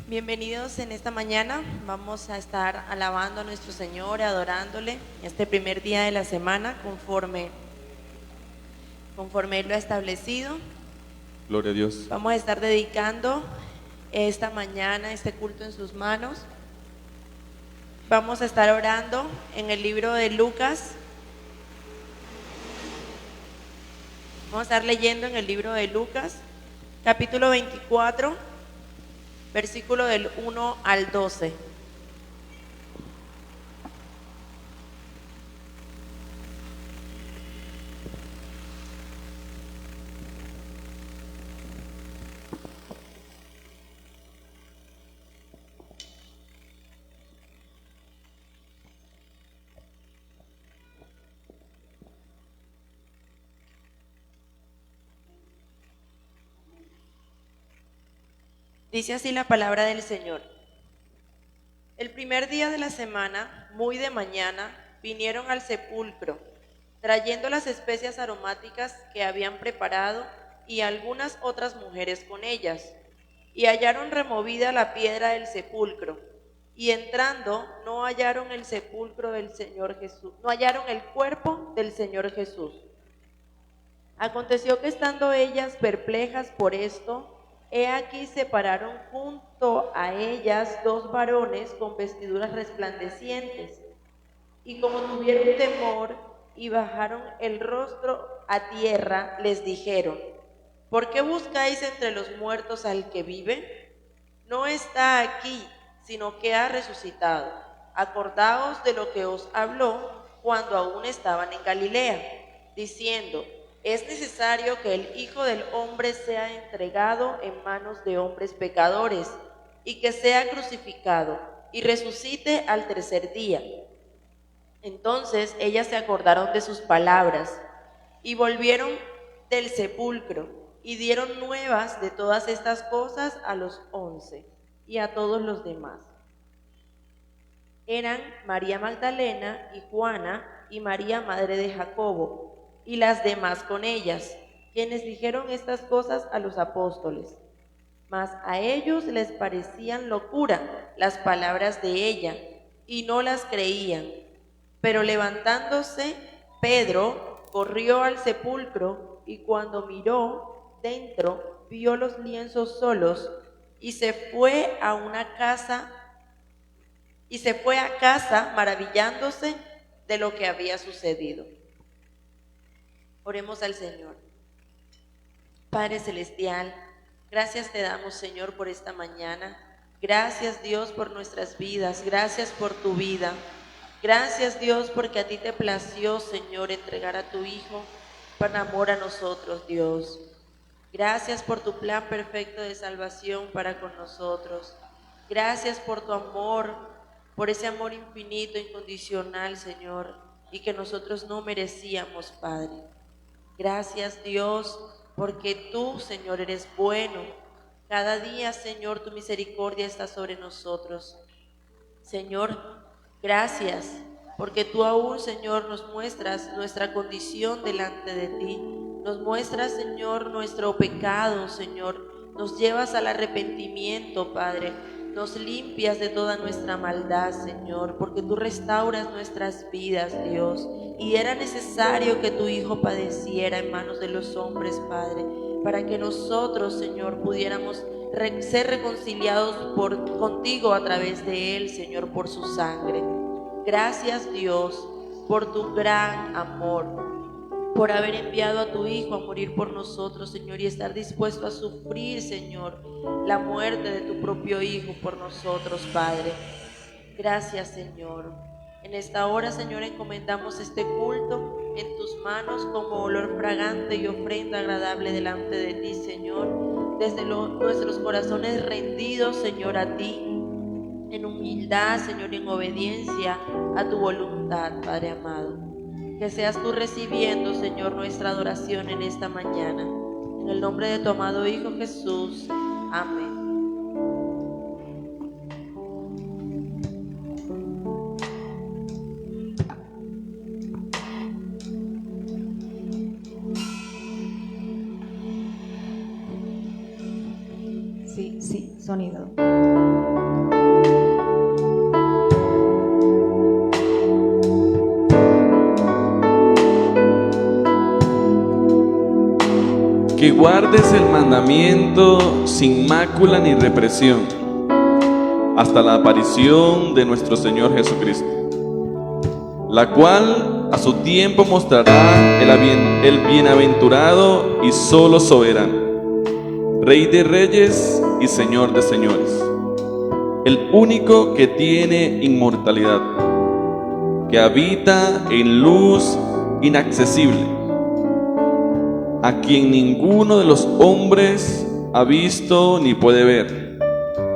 Bienvenidos en esta mañana. Vamos a estar alabando a nuestro Señor, adorándole este primer día de la semana conforme Él lo ha establecido. Gloria a Dios. Vamos a estar dedicando esta mañana este culto en sus manos. Vamos a estar orando en el libro de Lucas. Vamos a estar leyendo en el libro de Lucas, capítulo 24, versículo del 1 al 12. Dice así la palabra del Señor. El primer día de la semana, muy de mañana, vinieron al sepulcro, trayendo las especias aromáticas que habían preparado y algunas otras mujeres con ellas, y hallaron removida la piedra del sepulcro, y entrando no hallaron el sepulcro del Señor Jesús, no hallaron el cuerpo del Señor Jesús. Aconteció que estando ellas perplejas por esto, he aquí se pararon junto a ellas dos varones con vestiduras resplandecientes, y como tuvieron temor y bajaron el rostro a tierra, les dijeron: ¿por qué buscáis entre los muertos al que vive? No está aquí, sino que ha resucitado. Acordaos de lo que os habló cuando aún estaban en Galilea, diciendo: es necesario que el Hijo del Hombre sea entregado en manos de hombres pecadores, y que sea crucificado, y resucite al tercer día. Entonces ellas se acordaron de sus palabras, y volvieron del sepulcro, y dieron nuevas de todas estas cosas a los 11, y a todos los demás. Eran María Magdalena y Juana, y María madre de Jacobo, y las demás con ellas, quienes dijeron estas cosas a los apóstoles. Mas a ellos les parecían locura las palabras de ella, y no las creían. Pero levantándose, Pedro corrió al sepulcro, y cuando miró dentro, vio los lienzos solos, y se fue a casa maravillándose de lo que había sucedido. Oremos al Señor. Padre celestial, gracias te damos, Señor, por esta mañana. Gracias, Dios, por nuestras vidas. Gracias por tu vida. Gracias, Dios, porque a ti te plació, Señor, entregar a tu Hijo por amor a nosotros, Dios. Gracias por tu plan perfecto de salvación para con nosotros. Gracias por tu amor, por ese amor infinito, incondicional, Señor, y que nosotros no merecíamos, Padre. Gracias, Dios, porque tú, Señor, eres bueno. Cada día, Señor, tu misericordia está sobre nosotros. Señor, gracias, porque tú aún, Señor, nos muestras nuestra condición delante de ti. Nos muestras, Señor, nuestro pecado, Señor. Nos llevas al arrepentimiento, Padre. Nos limpias de toda nuestra maldad, Señor, porque tú restauras nuestras vidas, Dios. Y era necesario que tu Hijo padeciera en manos de los hombres, Padre, para que nosotros, Señor, pudiéramos ser reconciliados contigo a través de Él, Señor, por su sangre. Gracias, Dios, por tu gran amor, por haber enviado a tu Hijo a morir por nosotros, Señor, y estar dispuesto a sufrir, Señor, la muerte de tu propio Hijo por nosotros, Padre. Gracias, Señor. En esta hora, Señor, encomendamos este culto en tus manos como olor fragante y ofrenda agradable delante de ti, Señor. Desde nuestros corazones rendidos, Señor, a ti, en humildad, Señor, y en obediencia a tu voluntad, Padre amado. Que seas tú recibiendo, Señor, nuestra adoración en esta mañana. En el nombre de tu amado Hijo Jesús. Amén. Sí, sonido. Que guardes el mandamiento sin mácula ni represión, hasta la aparición de nuestro Señor Jesucristo, la cual a su tiempo mostrará el bienaventurado y solo soberano, Rey de reyes y Señor de señores, el único que tiene inmortalidad, que habita en luz inaccesible, a quien ninguno de los hombres ha visto ni puede ver,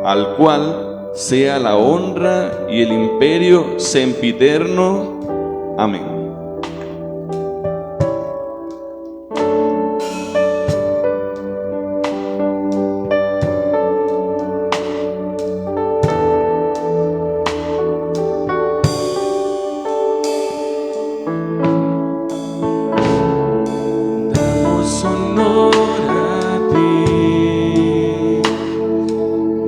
al cual sea la honra y el imperio sempiterno. Amén. Damos honor a ti,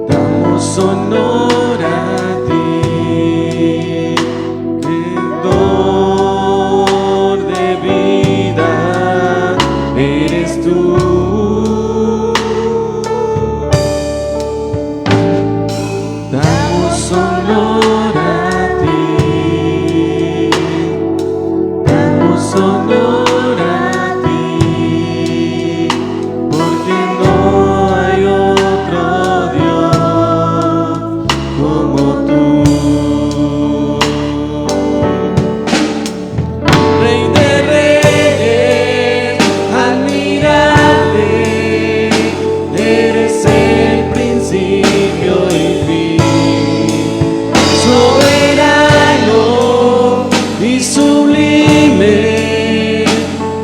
damos honor a ti, creador de vida eres tú. Damos honor a ti, damos honor a ti, porque no hay otro Dios como tú. Rey de reyes, admirable, eres el principio y fin, soberano y sublime,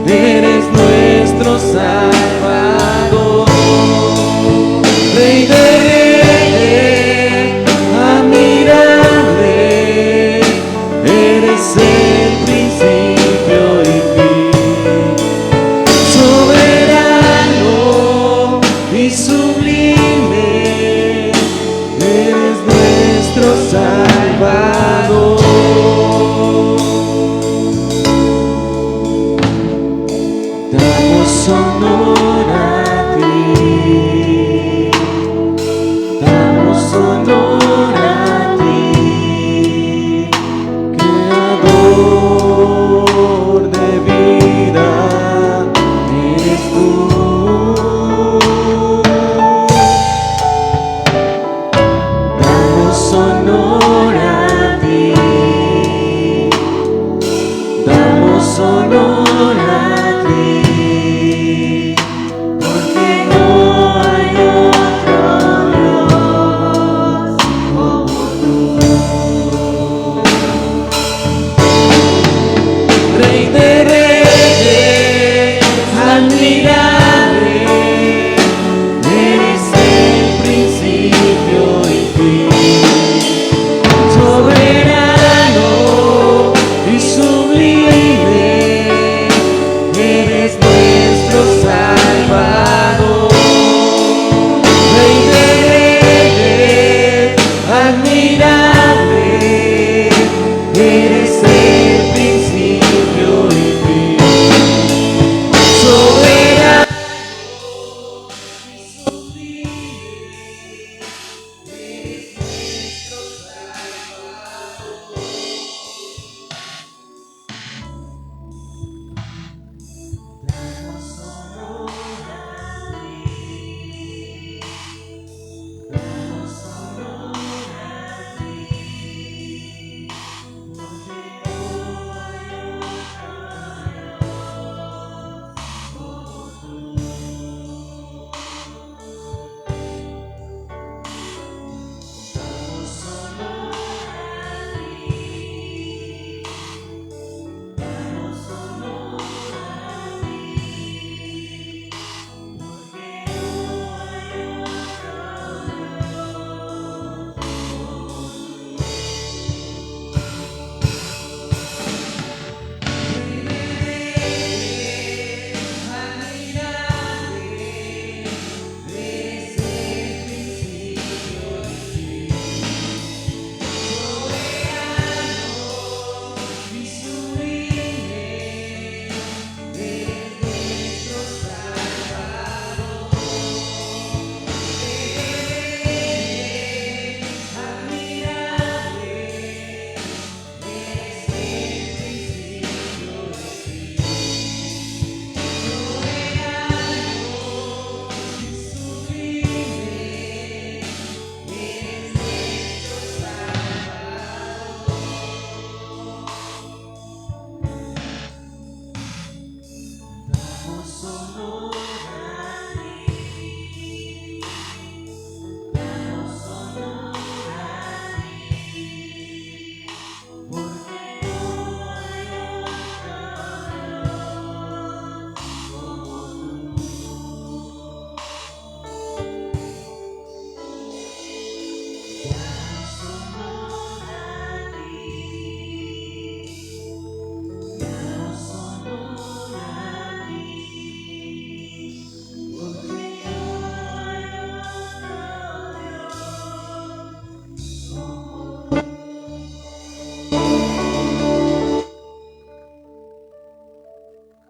eres nuestro Salvador. Rey de reyes, admirable, eres el principio y fin, soberano y sublime, eres nuestro Salvador. Damos honor a ti, damos honor a ti, creador de vida eres tú.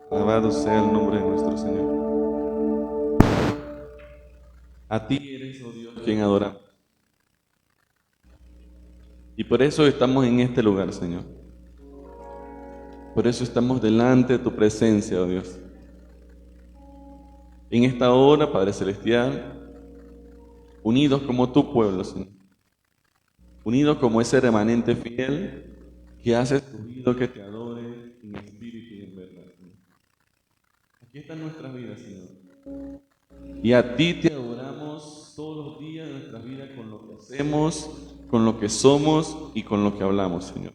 Alabado sea el nombre de nuestro Señor. A ti eres, oh Dios, quien adoramos. Y por eso estamos en este lugar, Señor. Por eso estamos delante de tu presencia, oh Dios. En esta hora, Padre Celestial, unidos como tu pueblo, Señor. Unidos como ese remanente fiel que hace tu vida, que te adore en espíritu y en verdad, Señor. Aquí están nuestras vidas, Señor. Y a ti te adoramos todos los días de nuestra vida con lo que hacemos, con lo que somos y con lo que hablamos, Señor.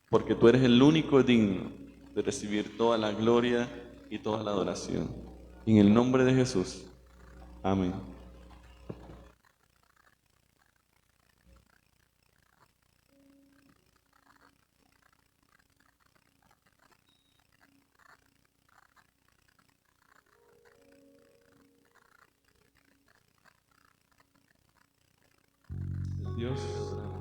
Porque tú eres el único digno de recibir toda la gloria y toda la adoración. En el nombre de Jesús. Amén. Dios, te adoramos.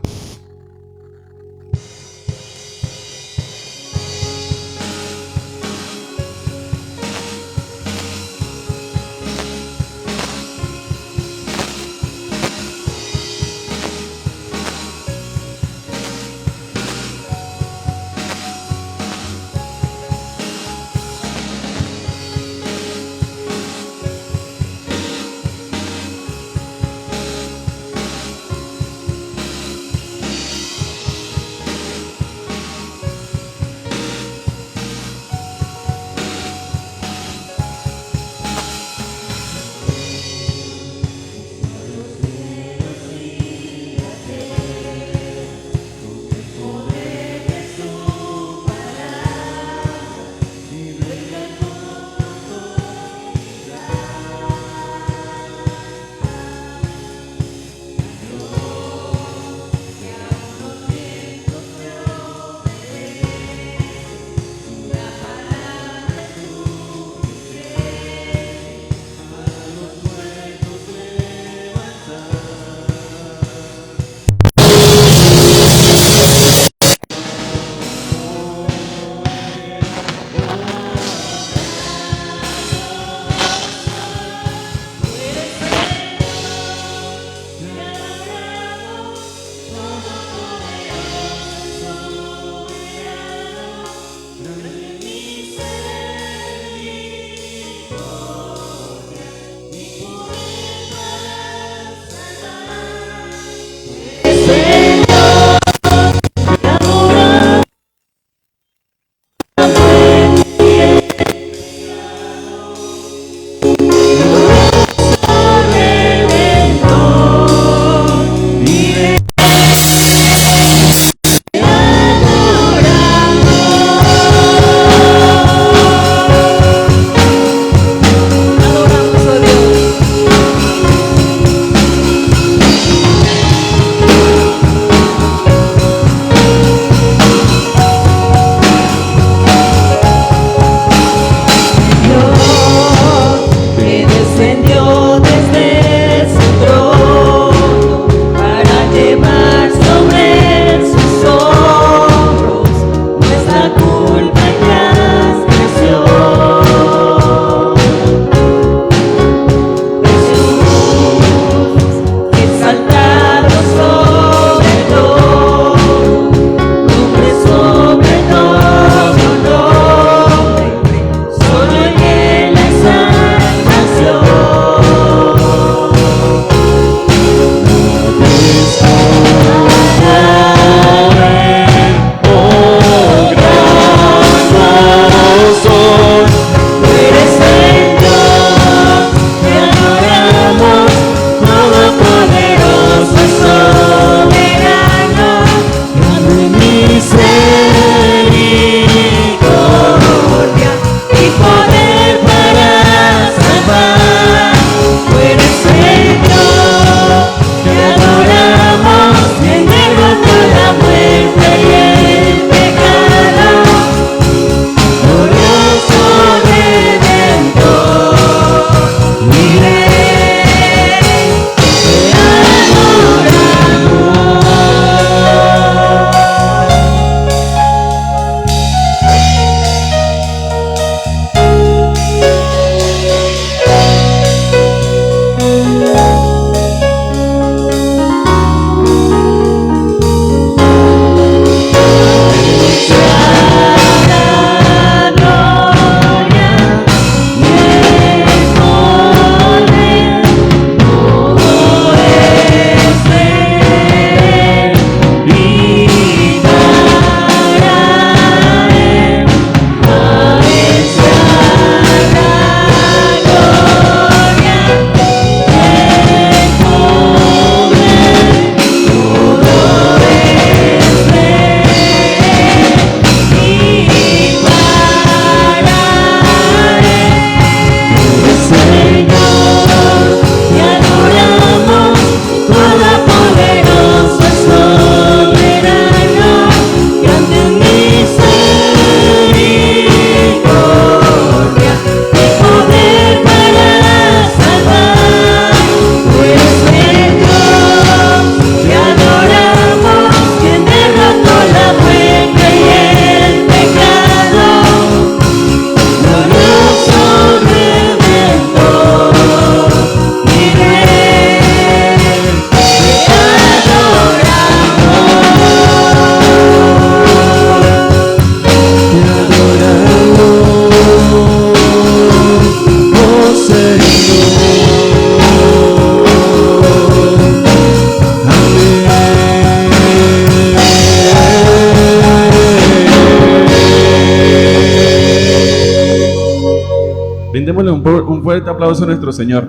un fuerte aplauso a nuestro Señor,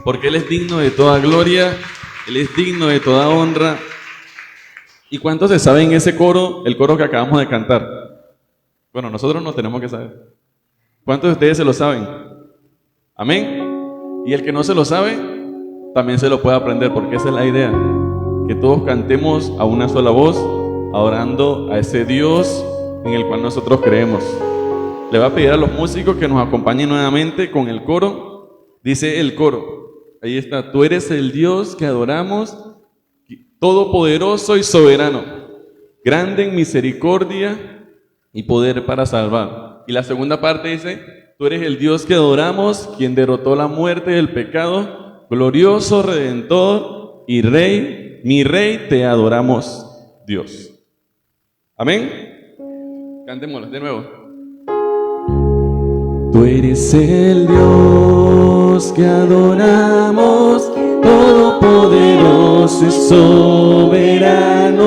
porque Él es digno de toda gloria, Él es digno de toda honra. ¿Y cuántos se saben ese coro, el coro que acabamos de cantar? Bueno, nosotros no tenemos que saber. ¿Cuántos de ustedes se lo saben? Amén. Y el que no se lo sabe, también se lo puede aprender, porque esa es la idea, que todos cantemos a una sola voz, adorando a ese Dios en el cual nosotros creemos. Le voy a pedir a los músicos que nos acompañen nuevamente con el coro. Dice el coro, ahí está: tú eres el Dios que adoramos, todopoderoso y soberano, grande en misericordia y poder para salvar. Y la segunda parte dice: tú eres el Dios que adoramos, quien derrotó la muerte y el pecado, glorioso Redentor y Rey, mi Rey, te adoramos, Dios. Amén. Cantémoslo de nuevo. Tú eres el Dios que adoramos, todopoderoso y soberano,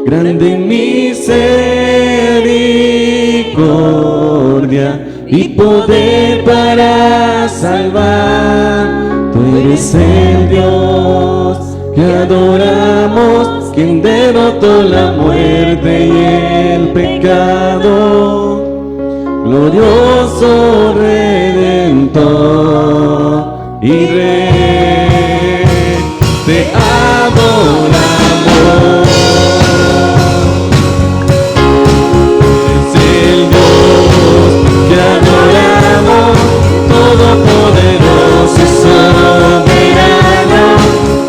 grande en misericordia y poder para salvar. Tú eres el Dios que adoramos, quien derrotó la muerte y el pecado, glorioso Redentor y Rey, te adoramos. Es el Dios que adoramos, todopoderoso y soberano,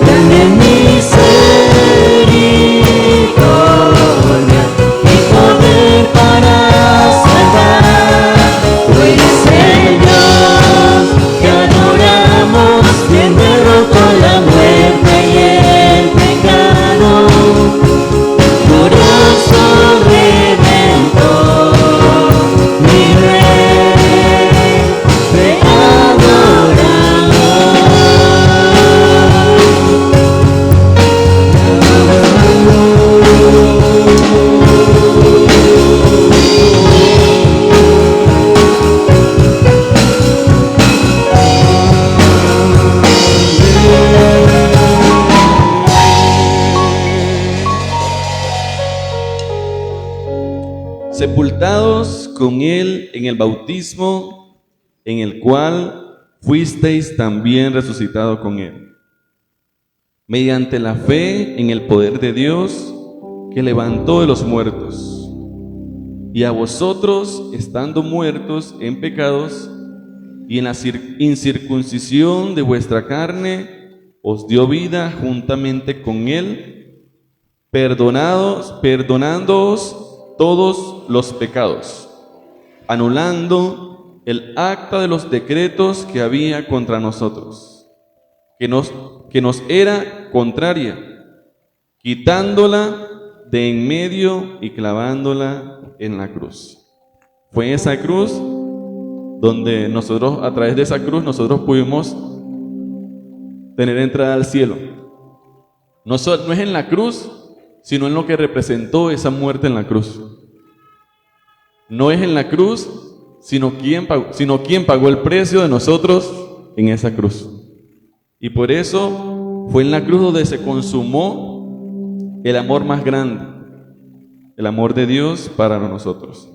grande en misericordia y poder para salvar. Tú eres el Dios que adoramos, quien derrotó la muerte y el pecado, glorioso Redentor, mi Rey, te sepultados con Él en el bautismo, en el cual fuisteis también resucitados con Él, mediante la fe en el poder de Dios que levantó de los muertos. Y a vosotros, estando muertos en pecados y en la incircuncisión de vuestra carne, os dio vida juntamente con Él, perdonándoos todos los pecados, anulando el acta de los decretos que había contra nosotros, que nos era contraria, quitándola de en medio y clavándola en la cruz. Fue esa cruz donde nosotros, a través de esa cruz, nosotros pudimos tener entrada al cielo. No es en la cruz, sino en lo que representó esa muerte en la cruz. No es en la cruz, sino quien pagó el precio de nosotros en esa cruz. Y por eso fue en la cruz donde se consumó el amor más grande, el amor de Dios para nosotros.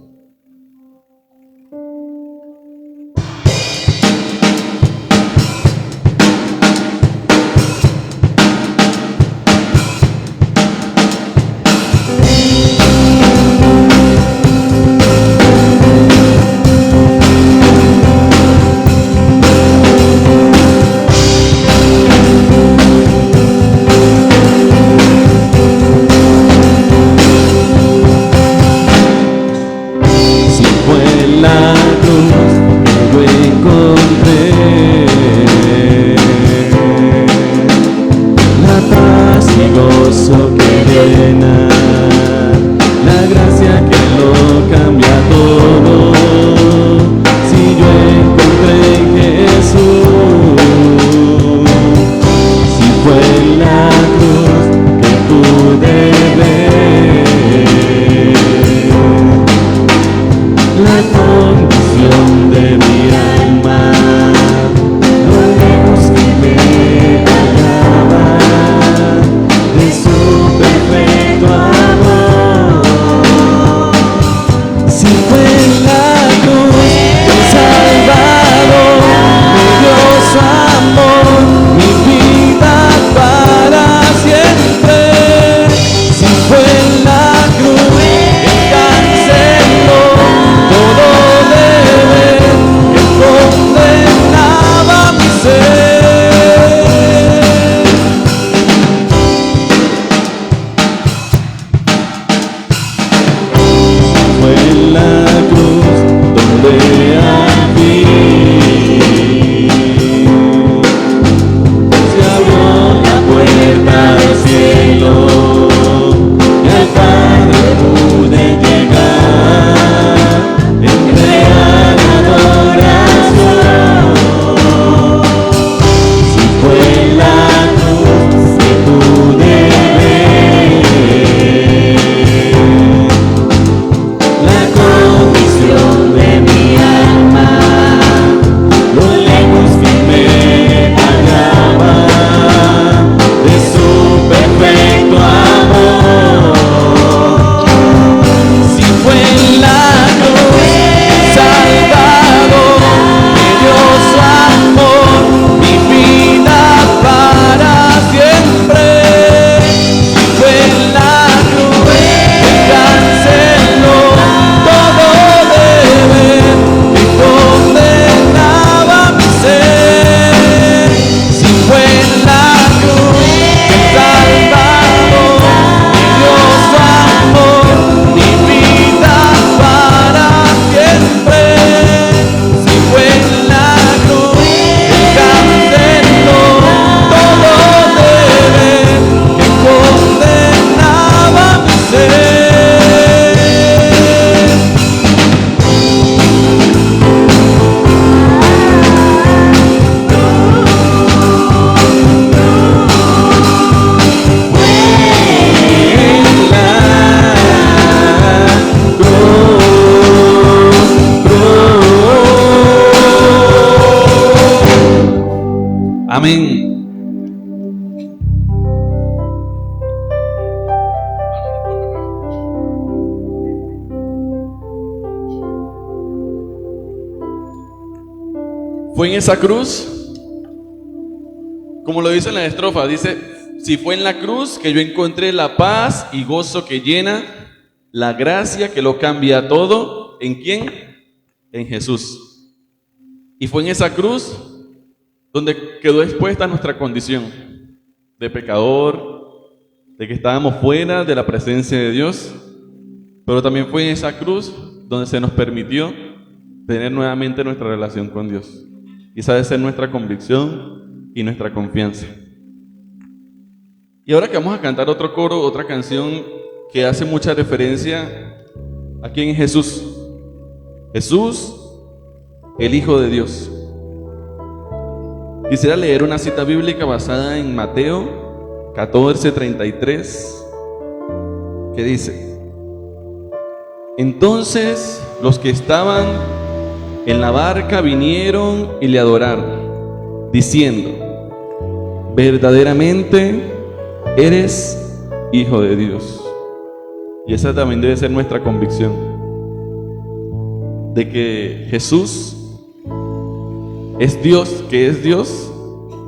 La condición de mi alma Amén. Fue en esa cruz, como lo dice en la estrofa, dice, si fue en la cruz que yo encontré la paz y gozo que llena, la gracia que lo cambia todo, ¿en quién? En Jesús. Y fue en esa cruz donde quedó expuesta nuestra condición de pecador, de que estábamos fuera de la presencia de Dios, pero también fue en esa cruz donde se nos permitió tener nuevamente nuestra relación con Dios. Y esa debe ser nuestra convicción y nuestra confianza. Y ahora que vamos a cantar otro coro, otra canción que hace mucha referencia a quién es Jesús. Jesús, el Hijo de Dios. Quisiera leer una cita bíblica basada en Mateo 14:33, que dice: entonces los que estaban en la barca vinieron y le adoraron, diciendo: verdaderamente eres Hijo de Dios. Y esa también debe ser nuestra convicción, de que Jesús es Dios, que es Dios,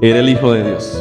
era el Hijo de Dios.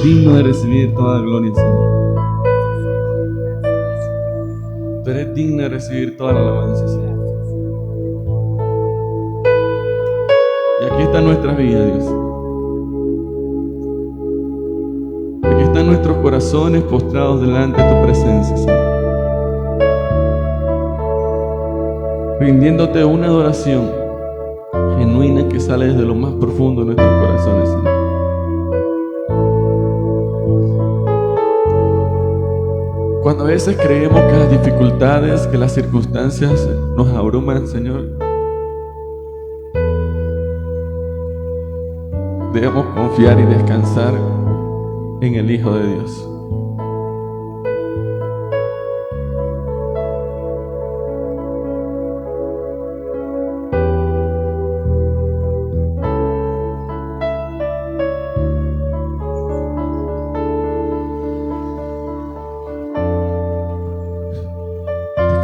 digno de recibir toda gloria, Señor. Tú eres digno de recibir toda la alabanza, Señor. Y aquí está nuestra vida, Dios. Aquí están nuestros corazones postrados delante de tu presencia, Señor. Rindiéndote una adoración genuina que sale desde lo más profundo de nuestros corazones, Señor. Cuando a veces creemos que las dificultades, que las circunstancias nos abruman, Señor, debemos confiar y descansar en el Hijo de Dios.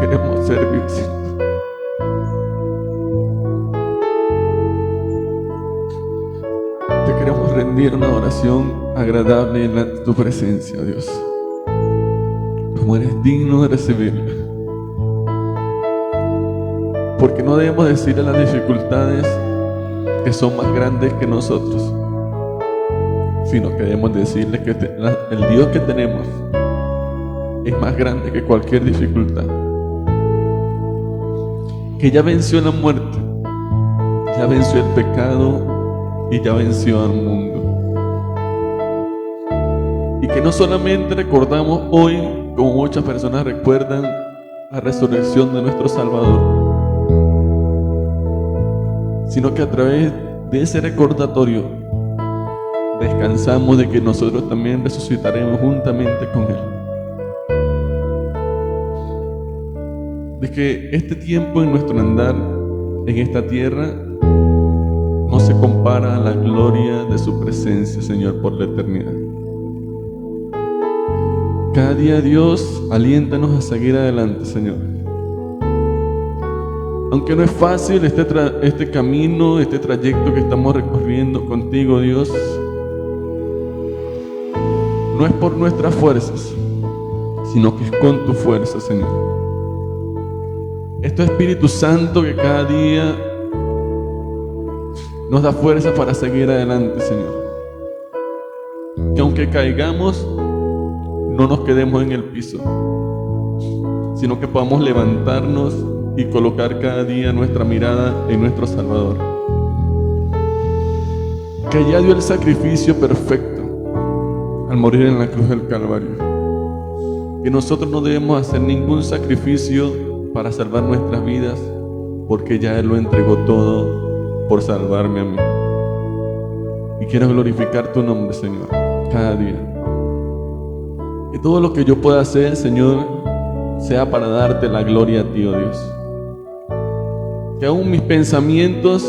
Te queremos servir, Señor. Te queremos rendir una oración agradable delante de tu presencia, Dios. Como eres digno de recibirla. Porque no debemos decirle a las dificultades que son más grandes que nosotros, sino que debemos decirle que el Dios que tenemos es más grande que cualquier dificultad. Que ya venció la muerte, ya venció el pecado y ya venció al mundo. Y que no solamente recordamos hoy, como muchas personas recuerdan, la resurrección de nuestro Salvador, sino que a través de ese recordatorio descansamos de que nosotros también resucitaremos juntamente con Él. De que este tiempo en nuestro andar en esta tierra no se compara a la gloria de su presencia, Señor, por la eternidad. Cada día, Dios, aliéntanos a seguir adelante, Señor. Aunque no es fácil este camino, este trayecto que estamos recorriendo contigo, Dios, no es por nuestras fuerzas, sino que es con tu fuerza, Señor. Es tu Espíritu Santo que cada día nos da fuerza para seguir adelante, Señor. Que aunque caigamos, no nos quedemos en el piso, sino que podamos levantarnos y colocar cada día nuestra mirada en nuestro Salvador, que ya dio el sacrificio perfecto al morir en la cruz del Calvario. Que nosotros no debemos hacer ningún sacrificio para salvar nuestras vidas, porque ya Él lo entregó todo por salvarme a mí. Y quiero glorificar tu nombre, Señor, cada día. Que todo lo que yo pueda hacer, Señor, sea para darte la gloria a ti, oh Dios. Que aún mis pensamientos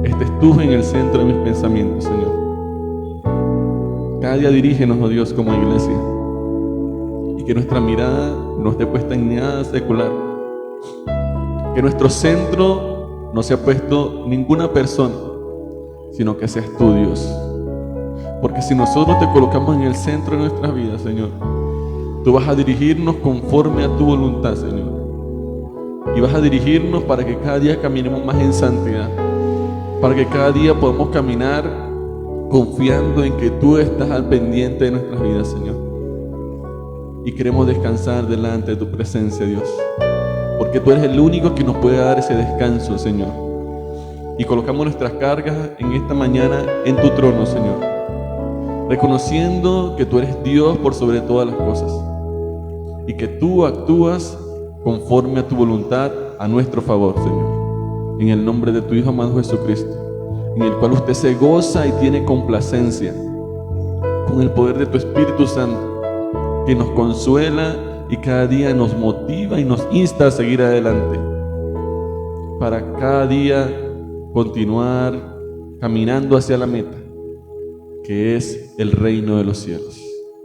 estés tú en el centro de mis pensamientos, Señor. Cada día dirígenos, oh Dios, como iglesia, y que nuestra mirada no esté puesta en nada secular. Que nuestro centro no sea puesto ninguna persona, sino que seas tú, Dios. Porque si nosotros te colocamos en el centro de nuestras vidas, Señor, tú vas a dirigirnos conforme a tu voluntad, Señor. Y vas a dirigirnos para que cada día caminemos más en santidad, para que cada día podamos caminar confiando en que tú estás al pendiente de nuestras vidas, Señor. Y queremos descansar delante de tu presencia, Dios, porque tú eres el único que nos puede dar ese descanso, Señor. Y colocamos nuestras cargas en esta mañana en tu trono, Señor, reconociendo que tú eres Dios por sobre todas las cosas y que tú actúas conforme a tu voluntad a nuestro favor, Señor. En el nombre de tu Hijo amado Jesucristo, en el cual usted se goza y tiene complacencia, con el poder de tu Espíritu Santo, que nos consuela y cada día nos motiva y nos insta a seguir adelante, para cada día continuar caminando hacia la meta, que es el reino de los cielos.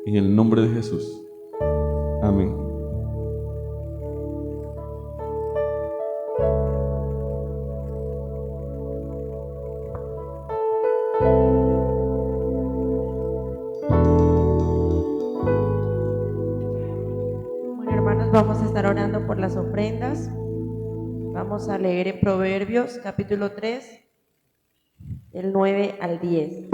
En el nombre de Jesús. Amén. estar orando por las ofrendas. Vamos a leer en Proverbios capítulo 3, del 9 al 10.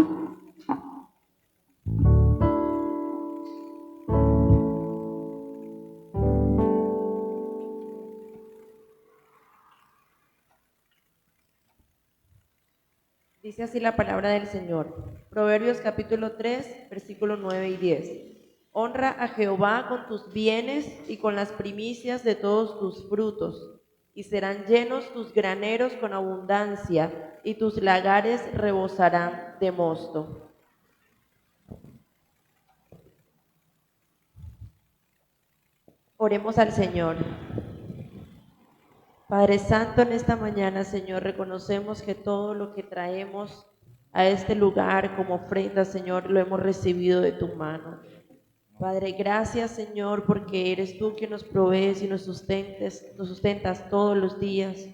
Dice así la palabra del Señor. Proverbios capítulo 3, versículos 9 y 10. Honra a Jehová con tus bienes y con las primicias de todos tus frutos, y serán llenos tus graneros con abundancia, y tus lagares rebosarán de mosto. Oremos al Señor. Padre Santo, en esta mañana, Señor, reconocemos que todo lo que traemos a este lugar como ofrenda, Señor, lo hemos recibido de tu mano. Padre, gracias, Señor, porque eres tú quien nos provees y nos sustentas todos los días.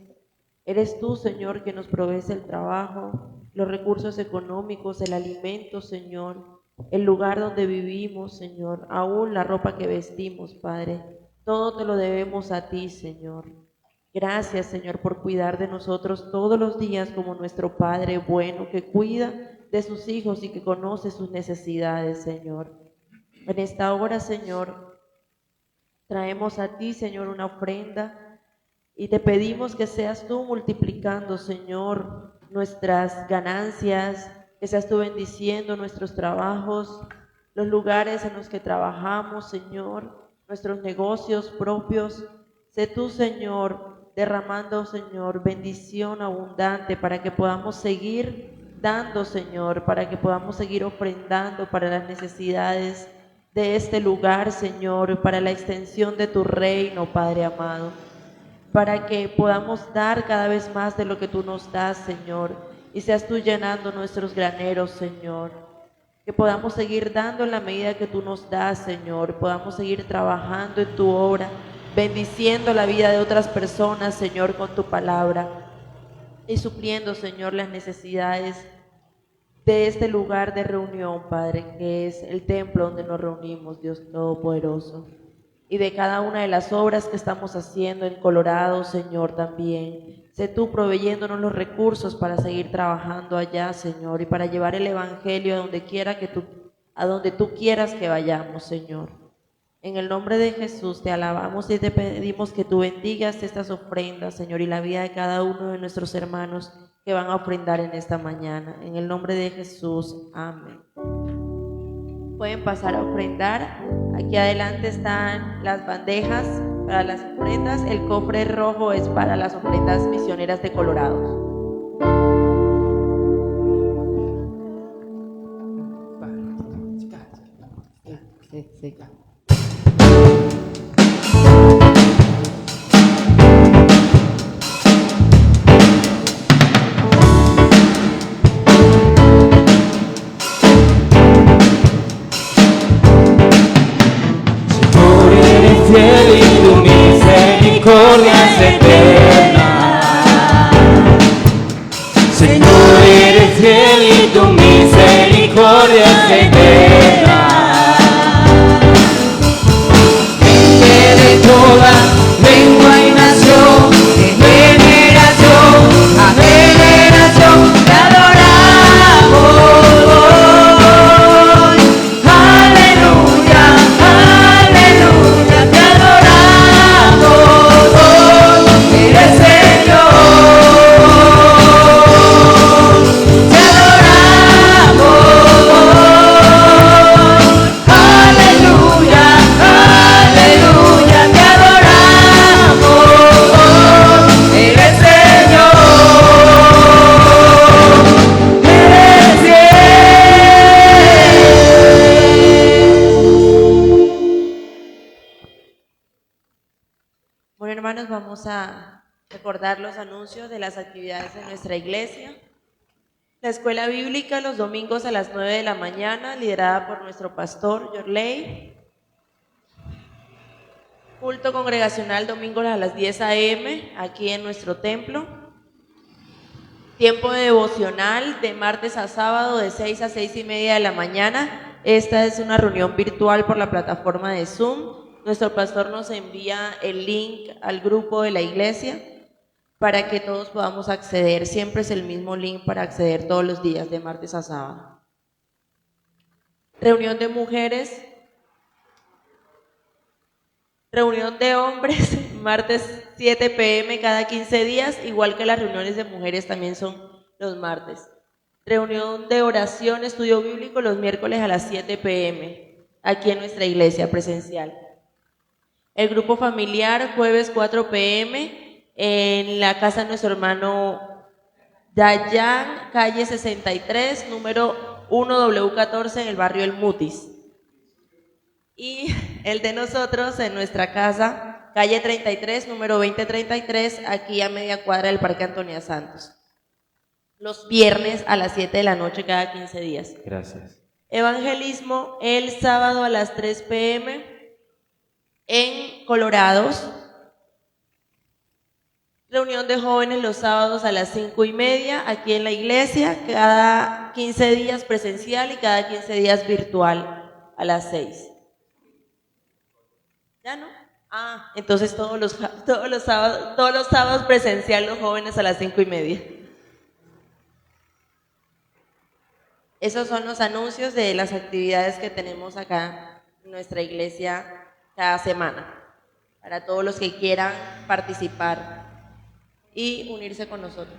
Eres tú, Señor, que nos provees el trabajo, los recursos económicos, el alimento, Señor, el lugar donde vivimos, Señor, aún la ropa que vestimos, Padre. Todo te lo debemos a ti, Señor. Gracias, Señor, por cuidar de nosotros todos los días como nuestro Padre bueno, que cuida de sus hijos y que conoce sus necesidades, Señor. En esta hora, Señor, traemos a ti, Señor, una ofrenda y te pedimos que seas tú multiplicando, Señor, nuestras ganancias, que seas tú bendiciendo nuestros trabajos, los lugares en los que trabajamos, Señor, nuestros negocios propios. Sé tú, Señor, derramando, Señor, bendición abundante para que podamos seguir dando, Señor, para que podamos seguir ofrendando para las necesidades de este lugar, Señor, para la extensión de tu reino, Padre amado, para que podamos dar cada vez más de lo que tú nos das, Señor, y seas tú llenando nuestros graneros, Señor, que podamos seguir dando en la medida que tú nos das, Señor, podamos seguir trabajando en tu obra, bendiciendo la vida de otras personas, Señor, con tu palabra y supliendo, Señor, las necesidades de este lugar de reunión, Padre, que es el templo donde nos reunimos, Dios Todopoderoso, y de cada una de las obras que estamos haciendo en Colorado, Señor, también. Sé tú proveyéndonos los recursos para seguir trabajando allá, Señor, y para llevar el evangelio a donde tú quieras que vayamos, Señor. En el nombre de Jesús te alabamos y te pedimos que tú bendigas estas ofrendas, Señor, y la vida de cada uno de nuestros hermanos que van a ofrendar en esta mañana. En el nombre de Jesús, amén. Pueden pasar a ofrendar. Aquí adelante están las bandejas para las ofrendas. El cofre rojo es para las ofrendas misioneras de Colorado. Sí. Misericordia es eterna. Señor, eres fiel y tu misericordia es eterna. Gente de toda lengua y nación, de generación a generación, te adoramos hoy. Aleluya, aleluya, te adoramos. Eres Señor, te adoramos, aleluya, aleluya, te adoramos, eres Señor, eres fiel. Bueno, hermanos, vamos a recordar los anuncios de las actividades de nuestra iglesia. La escuela bíblica los domingos a las 9 de la mañana, liderada por nuestro pastor Yorley. Culto congregacional domingos a las 10 a.m. aquí en nuestro templo. Tiempo de devocional de martes a sábado de 6 a 6:30 de la mañana. Esta es una reunión virtual por la plataforma de Zoom. nuestro pastor nos envía el link al grupo de la iglesia para que todos podamos acceder. Siempre es el mismo link para acceder todos los días, de martes a sábado. Reunión de mujeres, reunión de hombres, martes 7 p.m. cada 15 días, igual que las reuniones de mujeres también son los martes. Reunión de oración, estudio bíblico los miércoles a las 7 p.m. aquí en nuestra iglesia presencial. El grupo familiar, jueves 4 p.m. en la casa de nuestro hermano Dayan, calle 63, número 1W14 en el barrio El Mutis. Y el de nosotros en nuestra casa, calle 33, número 2033, aquí a media cuadra del Parque Antonia Santos. Los viernes a las 7 de la noche cada 15 días. Gracias. Evangelismo el sábado a las 3 p.m. en Colorados. Reunión de jóvenes los sábados a las 5:30 aquí en la iglesia, cada 15 días presencial y cada 15 días virtual a las 6. ¿Ya no? Entonces todos los sábados presencial los jóvenes a las 5:30. Esos son los anuncios de las actividades que tenemos acá en nuestra iglesia cada semana, para todos los que quieran participar y unirse con nosotros.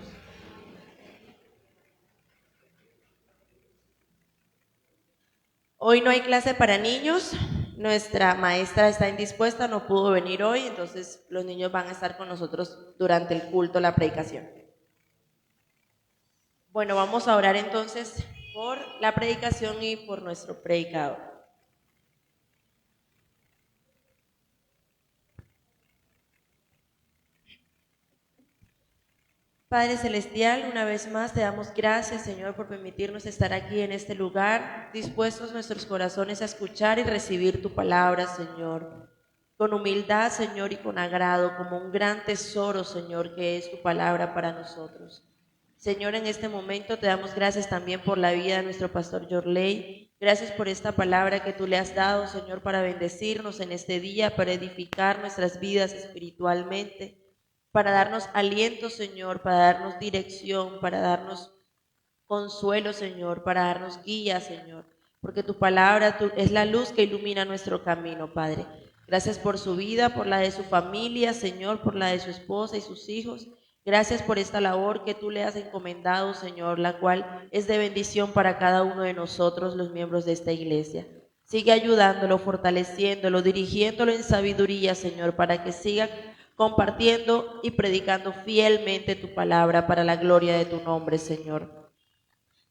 Hoy no hay clase para niños, nuestra maestra está indispuesta, no pudo venir hoy, entonces los niños van a estar con nosotros durante el culto, la predicación. Bueno, vamos a orar entonces por la predicación y por nuestro predicador. Padre Celestial, una vez más te damos gracias, Señor, por permitirnos estar aquí en este lugar, dispuestos nuestros corazones a escuchar y recibir tu palabra, Señor, con humildad, Señor, y con agrado, como un gran tesoro, Señor, que es tu palabra para nosotros. Señor, en este momento te damos gracias también por la vida de nuestro pastor Yorley. Gracias por esta palabra que tú le has dado, Señor, para bendecirnos en este día, para edificar nuestras vidas espiritualmente, para darnos aliento, Señor, para darnos dirección, para darnos consuelo, Señor, para darnos guía, Señor, porque tu palabra es la luz que ilumina nuestro camino, Padre. Gracias por su vida, por la de su familia, Señor, por la de su esposa y sus hijos. Gracias por esta labor que tú le has encomendado, Señor, la cual es de bendición para cada uno de nosotros, los miembros de esta iglesia. Sigue ayudándolo, fortaleciéndolo, dirigiéndolo en sabiduría, Señor, para que siga compartiendo y predicando fielmente tu palabra para la gloria de tu nombre, Señor.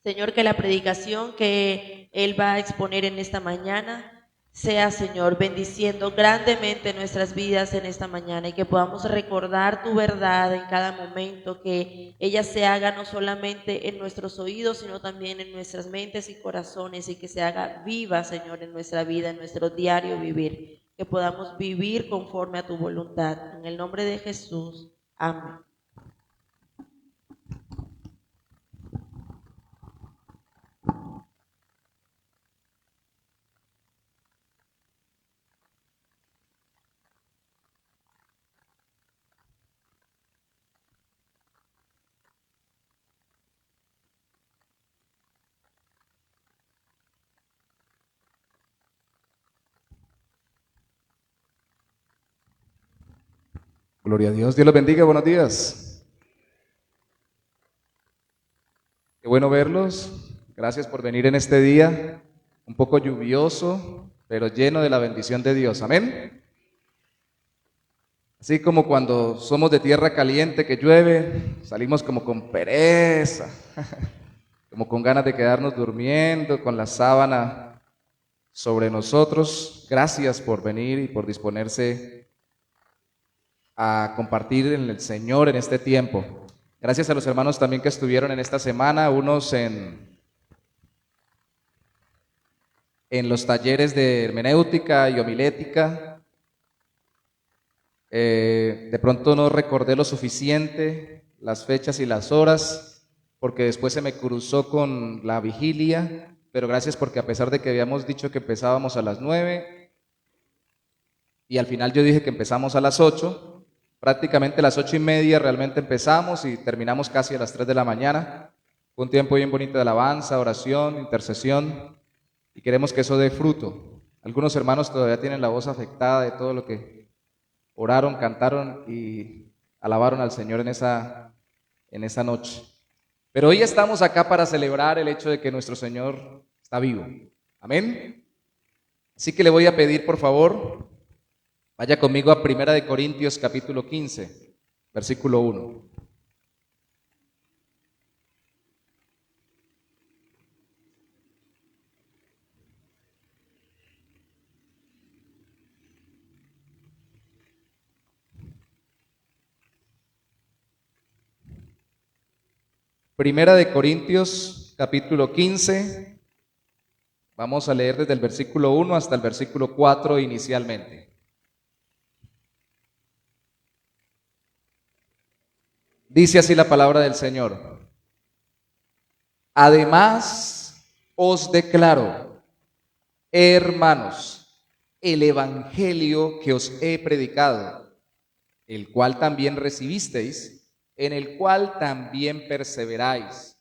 Señor, que la predicación que Él va a exponer en esta mañana sea, Señor, bendiciendo grandemente nuestras vidas en esta mañana y que podamos recordar tu verdad en cada momento, que ella se haga no solamente en nuestros oídos, sino también en nuestras mentes y corazones y que se haga viva, Señor, en nuestra vida, en nuestro diario vivir, que podamos vivir conforme a tu voluntad. En el nombre de Jesús. Amén. Gloria a Dios. Dios los bendiga. Buenos días. Qué bueno verlos. Gracias por venir en este día, un poco lluvioso, pero lleno de la bendición de Dios. Amén. Así como cuando somos de tierra caliente que llueve, salimos como con pereza, como con ganas de quedarnos durmiendo, con la sábana sobre nosotros. Gracias por venir y por disponerse a compartir en el Señor en este tiempo. Gracias a los hermanos también que estuvieron en esta semana, unos en los talleres de hermenéutica y homilética. De pronto no recordé lo suficiente las fechas y las horas, porque después se me cruzó con la vigilia, pero gracias porque a pesar de que habíamos dicho que empezábamos a las 9, y al final yo dije que empezamos a las 8, prácticamente a las 8:30 realmente empezamos y terminamos casi a las 3 de la mañana. Fue un tiempo bien bonito de alabanza, oración, intercesión, y queremos que eso dé fruto. Algunos hermanos todavía tienen la voz afectada de todo lo que oraron, cantaron y alabaron al Señor en esa noche. Pero hoy estamos acá para celebrar el hecho de que nuestro Señor está vivo. Amén. Así que le voy a pedir, por favor, vaya conmigo a 1 Corintios capítulo 15, versículo 1. Primera de Corintios, capítulo 15, vamos a leer desde el versículo 1 hasta el versículo 4 inicialmente. Dice así la palabra del Señor. Además, os declaro, hermanos, el evangelio que os he predicado, el cual también recibisteis, en el cual también perseveráis,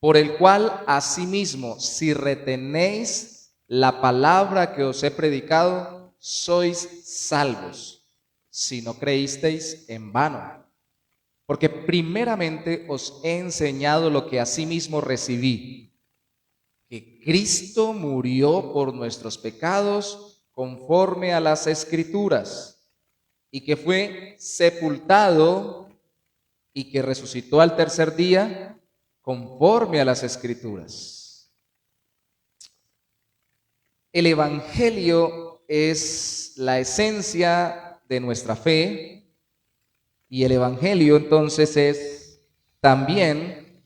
por el cual asimismo, si retenéis la palabra que os he predicado, sois salvos, si no creísteis en vano. Porque primeramente os he enseñado lo que asimismo recibí, que Cristo murió por nuestros pecados conforme a las Escrituras, y que fue sepultado y que resucitó al tercer día conforme a las Escrituras. El Evangelio es la esencia de nuestra fe y el Evangelio entonces es también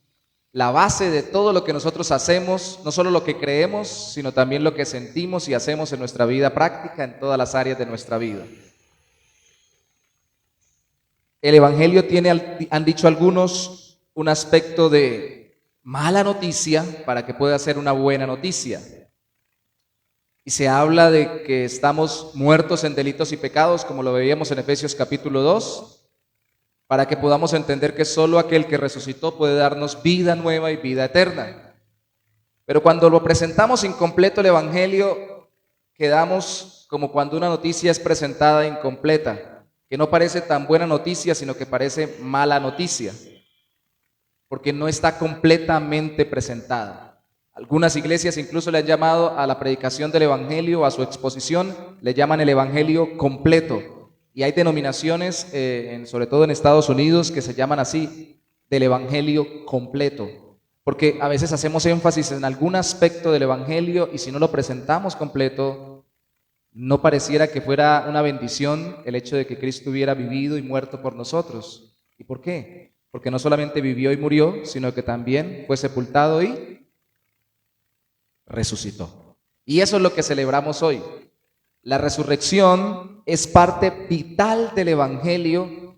la base de todo lo que nosotros hacemos, no solo lo que creemos, sino también lo que sentimos y hacemos en nuestra vida práctica, en todas las áreas de nuestra vida. El Evangelio tiene, han dicho algunos, un aspecto de mala noticia para que pueda ser una buena noticia. Y se habla de que estamos muertos en delitos y pecados, como lo veíamos en Efesios capítulo 2, para que podamos entender que solo aquel que resucitó puede darnos vida nueva y vida eterna. Pero cuando lo presentamos incompleto el Evangelio, quedamos como cuando una noticia es presentada incompleta, que no parece tan buena noticia, sino que parece mala noticia, porque no está completamente presentada. Algunas iglesias incluso le han llamado a la predicación del Evangelio, a su exposición, le llaman el Evangelio completo. Y hay denominaciones, sobre todo en Estados Unidos, que se llaman así, del Evangelio completo, porque a veces hacemos énfasis en algún aspecto del Evangelio y si no lo presentamos completo, no pareciera que fuera una bendición el hecho de que Cristo hubiera vivido y muerto por nosotros. ¿Y por qué? Porque no solamente vivió y murió, sino que también fue sepultado y resucitó. Y eso es lo que celebramos hoy. La resurrección es parte vital del Evangelio,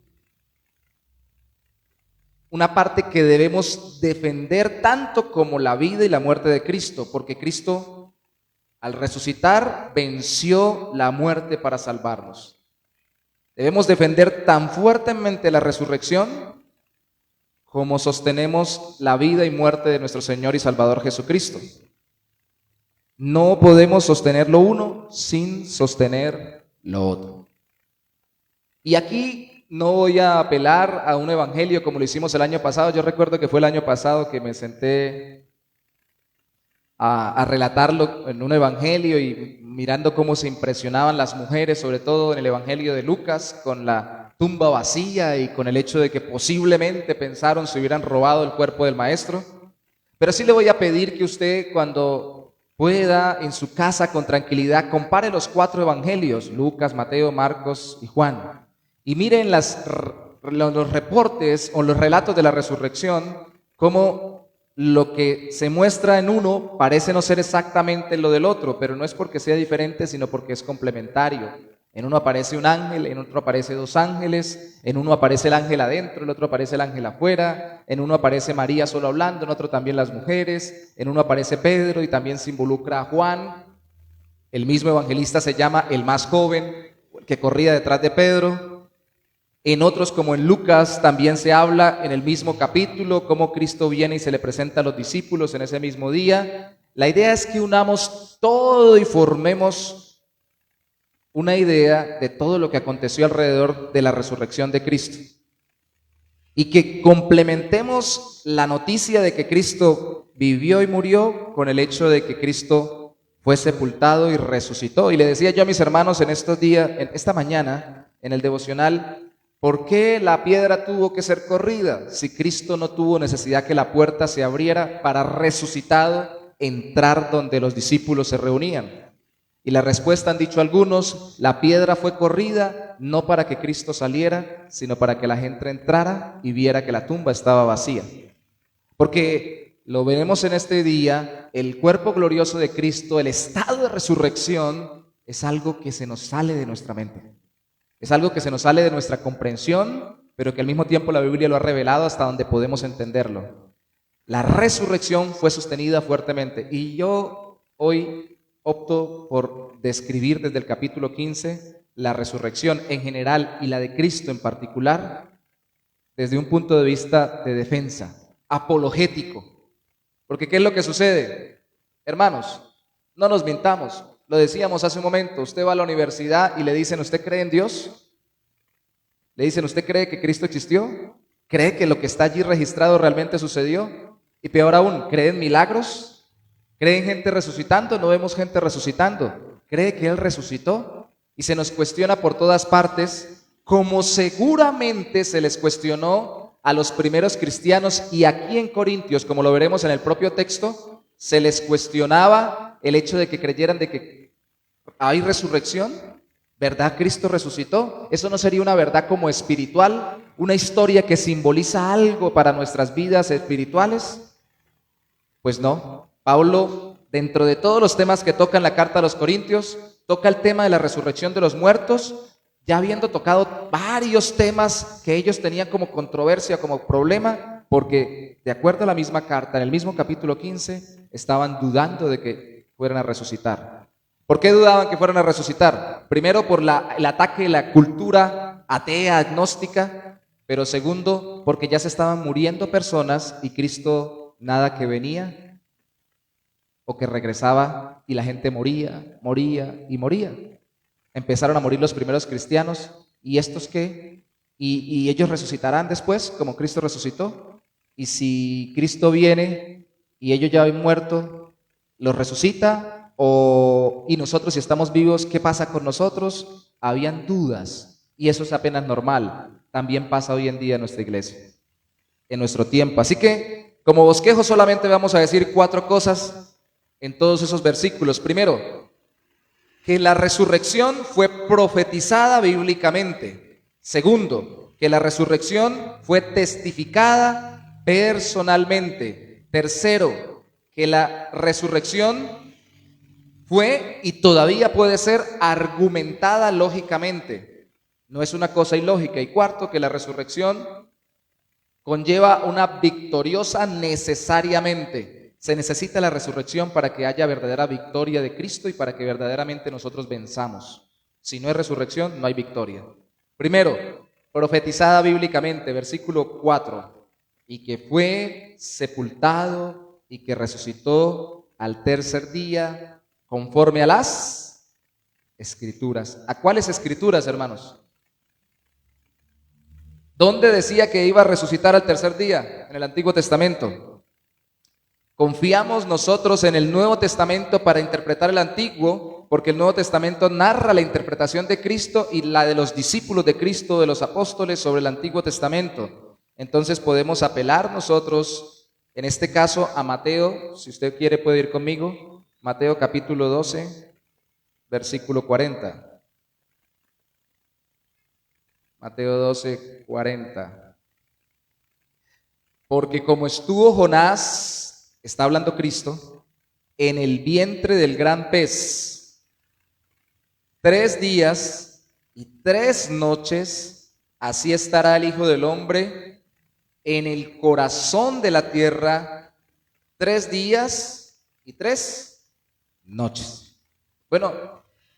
una parte que debemos defender tanto como la vida y la muerte de Cristo, porque Cristo al resucitar venció la muerte para salvarnos. Debemos defender tan fuertemente la resurrección como sostenemos la vida y muerte de nuestro Señor y Salvador Jesucristo. No podemos sostener lo uno sin sostener lo otro. Y aquí no voy a apelar a un evangelio como lo hicimos el año pasado. Yo recuerdo que fue el año pasado que me senté a relatarlo en un evangelio y mirando cómo se impresionaban las mujeres, sobre todo en el evangelio de Lucas, con la tumba vacía y con el hecho de que posiblemente pensaron se hubieran robado el cuerpo del maestro. Pero sí le voy a pedir que usted, cuando pueda, en su casa con tranquilidad, compare los 4 evangelios, Lucas, Mateo, Marcos y Juan, y miren los reportes o los relatos de la resurrección, cómo lo que se muestra en uno parece no ser exactamente lo del otro, pero no es porque sea diferente, sino porque es complementario. En uno aparece un ángel, en otro aparece 2 ángeles, en uno aparece el ángel adentro, en otro aparece el ángel afuera, en uno aparece María solo hablando, en otro también las mujeres, en uno aparece Pedro y también se involucra a Juan. El mismo evangelista se llama el más joven, que corría detrás de Pedro. En otros, como en Lucas, también se habla en el mismo capítulo cómo Cristo viene y se le presenta a los discípulos en ese mismo día. La idea es que unamos todo y formemos una idea de todo lo que aconteció alrededor de la resurrección de Cristo. Y que complementemos la noticia de que Cristo vivió y murió con el hecho de que Cristo fue sepultado y resucitó. Y le decía yo a mis hermanos en estos días, en esta mañana, en el devocional, ¿por qué la piedra tuvo que ser corrida si Cristo no tuvo necesidad que la puerta se abriera para resucitado entrar donde los discípulos se reunían? Y la respuesta, han dicho algunos, la piedra fue corrida no para que Cristo saliera, sino para que la gente entrara y viera que la tumba estaba vacía. Porque lo veremos en este día, el cuerpo glorioso de Cristo, el estado de resurrección, es algo que se nos sale de nuestra mente. Es algo que se nos sale de nuestra comprensión, pero que al mismo tiempo la Biblia lo ha revelado hasta donde podemos entenderlo. La resurrección fue sostenida fuertemente. Y yo hoy opto por describir desde el capítulo 15 la resurrección en general y la de Cristo en particular desde un punto de vista de defensa, apologético. Porque ¿qué es lo que sucede? Hermanos, no nos mintamos. Lo decíamos hace un momento, usted va a la universidad y le dicen, ¿usted cree en Dios? Le dicen, ¿usted cree que Cristo existió? ¿Cree que lo que está allí registrado realmente sucedió? Y peor aún, ¿cree en milagros? ¿Cree en gente resucitando? No vemos gente resucitando. ¿Cree que Él resucitó? Y se nos cuestiona por todas partes, como seguramente se les cuestionó a los primeros cristianos, y aquí en Corintios, como lo veremos en el propio texto, se les cuestionaba el hecho de que creyeran de que hay resurrección. ¿Verdad? Cristo resucitó. ¿Eso no sería una verdad como espiritual? ¿Una historia que simboliza algo para nuestras vidas espirituales? Pues no. Pablo, dentro de todos los temas que toca en la carta a los Corintios, toca el tema de la resurrección de los muertos, ya habiendo tocado varios temas que ellos tenían como controversia, como problema, porque de acuerdo a la misma carta, en el mismo capítulo 15, estaban dudando de que fueran a resucitar. ¿Por qué dudaban que fueran a resucitar? Primero, por el ataque de la cultura atea, agnóstica, pero segundo, porque ya se estaban muriendo personas y Cristo nada que venía o que regresaba y la gente moría, moría y moría. Empezaron a morir los primeros cristianos. ¿Y estos qué? ¿Y ellos resucitarán después como Cristo resucitó? Y si Cristo viene y ellos ya han muerto, ¿los resucita? ¿Y nosotros si estamos vivos, qué pasa con nosotros? Habían dudas y eso es apenas normal. También pasa hoy en día en nuestra iglesia, en nuestro tiempo. Así que como bosquejo solamente vamos a decir 4 cosas en todos esos versículos. Primero, que la resurrección fue profetizada bíblicamente. Segundo, que la resurrección fue testificada personalmente. Tercero, que la resurrección fue y todavía puede ser argumentada lógicamente. No es una cosa ilógica. Y cuarto, que la resurrección conlleva una victoriosa necesariamente. Se necesita la resurrección para que haya verdadera victoria de Cristo y para que verdaderamente nosotros venzamos. Si no hay resurrección, no hay victoria. Primero, profetizada bíblicamente, versículo 4, y que fue sepultado y que resucitó al tercer día conforme a las Escrituras. ¿A cuáles Escrituras, hermanos? ¿Dónde decía que iba a resucitar al tercer día? En el Antiguo Testamento. Confiamos nosotros en el Nuevo Testamento para interpretar el Antiguo, porque el Nuevo Testamento narra la interpretación de Cristo y la de los discípulos de Cristo, de los apóstoles, sobre el Antiguo Testamento. Entonces podemos apelar nosotros, en este caso, a Mateo. Si usted quiere puede ir conmigo. Mateo capítulo 12, versículo 40. Mateo 12, 40. Porque como estuvo Jonás, está hablando Cristo, en el vientre del gran pez 3 días y 3 noches, así estará el Hijo del Hombre en el corazón de la tierra 3 días y 3 noches. Bueno,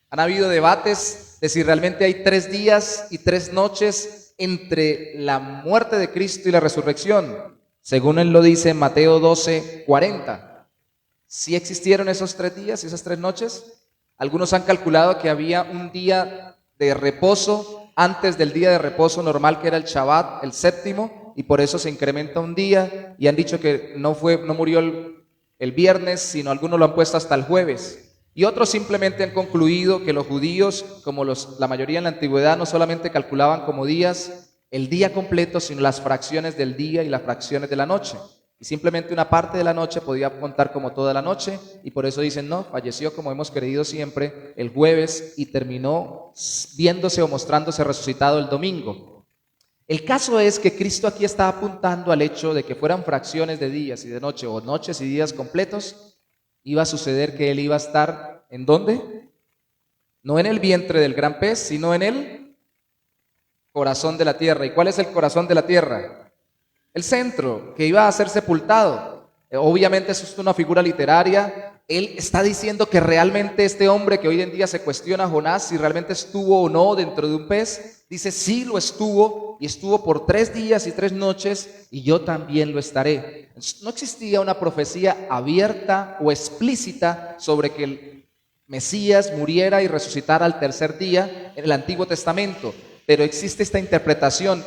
han habido debates de si realmente hay 3 días y 3 noches entre la muerte de Cristo y la resurrección, según él lo dice en Mateo 12:40. ¿Sí existieron esos 3 días y esas 3 noches? Algunos han calculado que había un día de reposo antes del día de reposo normal, que era el Shabbat, el séptimo, y por eso se incrementa un día, y han dicho que no murió el viernes, sino algunos lo han puesto hasta el jueves. Y otros simplemente han concluido que los judíos, como la mayoría en la antigüedad, no solamente calculaban como días el día completo, sino las fracciones del día y las fracciones de la noche. Y simplemente una parte de la noche podía contar como toda la noche, y por eso dicen, no, falleció, como hemos creído siempre, el jueves y terminó viéndose o mostrándose resucitado el domingo. El caso es que Cristo aquí está apuntando al hecho de que fueran fracciones de días y de noche, o noches y días completos. Iba a suceder que Él iba a estar, ¿en dónde? No en el vientre del gran pez, sino en el corazón de la tierra. ¿Y cuál es el corazón de la tierra? El centro, que iba a ser sepultado. Obviamente eso es una figura literaria. Él está diciendo que realmente este hombre que hoy en día se cuestiona, Jonás, si realmente estuvo o no dentro de un pez, dice sí lo estuvo, y estuvo por 3 días y 3 noches, y yo también lo estaré. No existía una profecía abierta o explícita sobre que el Mesías muriera y resucitara al tercer día en el Antiguo Testamento, pero existe esta interpretación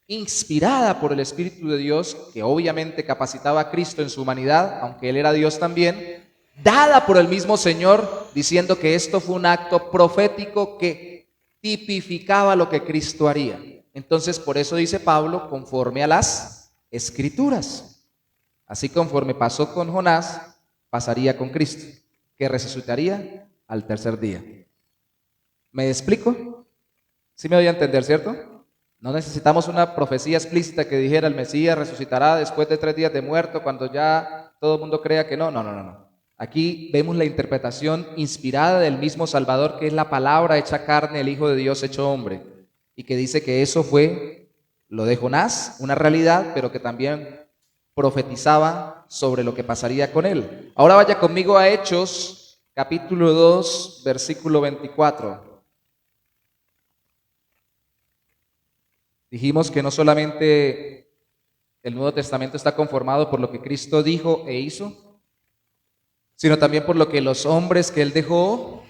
inspirada por el Espíritu de Dios, que obviamente capacitaba a Cristo en su humanidad, aunque Él era Dios también, dada por el mismo Señor, diciendo que esto fue un acto profético que tipificaba lo que Cristo haría. Entonces, por eso dice Pablo, conforme a las Escrituras. Así conforme pasó con Jonás, pasaría con Cristo, que resucitaría al tercer día. ¿Me explico? ¿Sí me doy a entender, cierto? No necesitamos una profecía explícita que dijera el Mesías resucitará después de 3 días de muerto, cuando ya todo el mundo crea que no. No. Aquí vemos la interpretación inspirada del mismo Salvador, que es la palabra hecha carne, el Hijo de Dios hecho hombre, y que dice que eso fue lo de Jonás, una realidad, pero que también profetizaba sobre lo que pasaría con él. Ahora vaya conmigo a Hechos, capítulo 2, versículo 24. Dijimos que no solamente el Nuevo Testamento está conformado por lo que Cristo dijo e hizo, sino también por lo que los hombres que Él dejó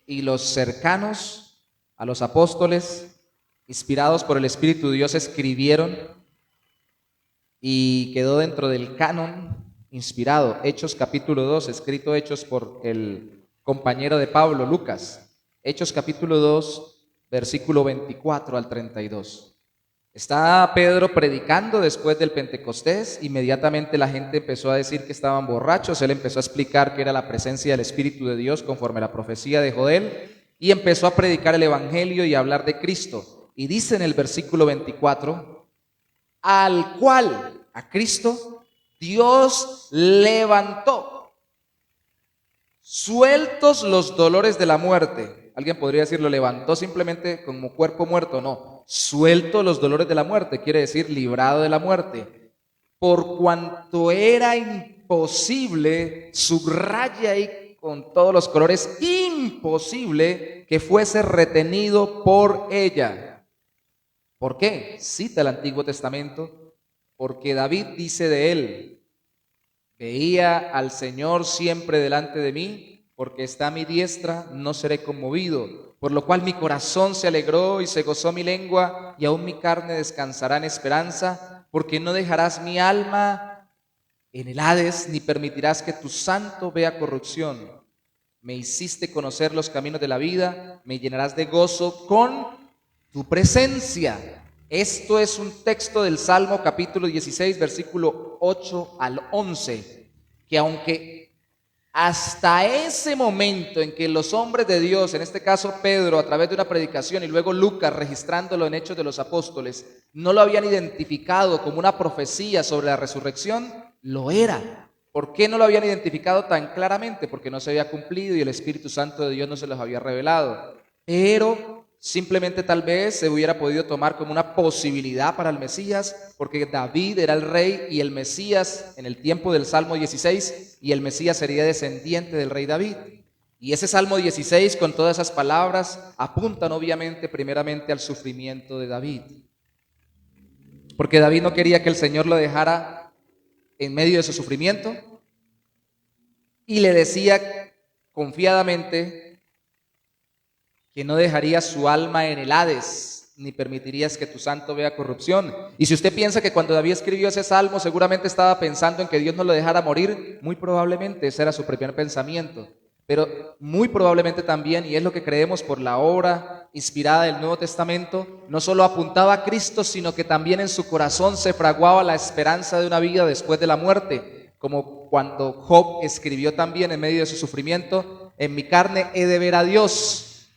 y los cercanos a los apóstoles, inspirados por el Espíritu de Dios, escribieron y quedó dentro del canon inspirado. Hechos capítulo 2, escrito Hechos por el compañero de Pablo, Lucas. Hechos capítulo 2, versículo 24 al 32. Está Pedro predicando después del Pentecostés. Inmediatamente la gente empezó a decir que estaban borrachos. Él empezó a explicar que era la presencia del Espíritu de Dios conforme a la profecía de Joel, y empezó a predicar el Evangelio y a hablar de Cristo. Y dice en el versículo 24, al cual, a Cristo, Dios levantó, sueltos los dolores de la muerte. Alguien podría decir, lo levantó simplemente como cuerpo muerto. No, suelto los dolores de la muerte, quiere decir librado de la muerte. Por cuanto era imposible, subraya ahí con todos los colores, imposible que fuese retenido por ella. ¿Por qué? Cita el Antiguo Testamento, porque David dice de él, veía al Señor siempre delante de mí, porque está a mi diestra, no seré conmovido. Por lo cual mi corazón se alegró y se gozó mi lengua, y aún mi carne descansará en esperanza, porque no dejarás mi alma en el Hades, ni permitirás que tu santo vea corrupción. Me hiciste conocer los caminos de la vida, me llenarás de gozo con tu presencia. Esto es un texto del Salmo capítulo 16, versículo 8 al 11, que aunque hasta ese momento en que los hombres de Dios, en este caso Pedro a través de una predicación y luego Lucas registrándolo en Hechos de los Apóstoles, no lo habían identificado como una profecía sobre la resurrección, lo era. ¿Por qué no lo habían identificado tan claramente? Porque no se había cumplido y el Espíritu Santo de Dios no se los había revelado. Pero simplemente tal vez se hubiera podido tomar como una posibilidad para el Mesías, porque David era el rey y el Mesías en el tiempo del Salmo 16, y el Mesías sería descendiente del rey David. Y ese Salmo 16 con todas esas palabras apuntan obviamente primeramente al sufrimiento de David. Porque David no quería que el Señor lo dejara en medio de su sufrimiento y le decía confiadamente que no dejaría su alma en el Hades, ni permitirías que tu santo vea corrupción. Y si usted piensa que cuando David escribió ese salmo seguramente estaba pensando en que Dios no lo dejara morir, muy probablemente ese era su primer pensamiento. Pero muy probablemente también, y es lo que creemos por la obra inspirada del Nuevo Testamento, no solo apuntaba a Cristo, sino que también en su corazón se fraguaba la esperanza de una vida después de la muerte, como cuando Job escribió también en medio de su sufrimiento: en mi carne he de ver a Dios.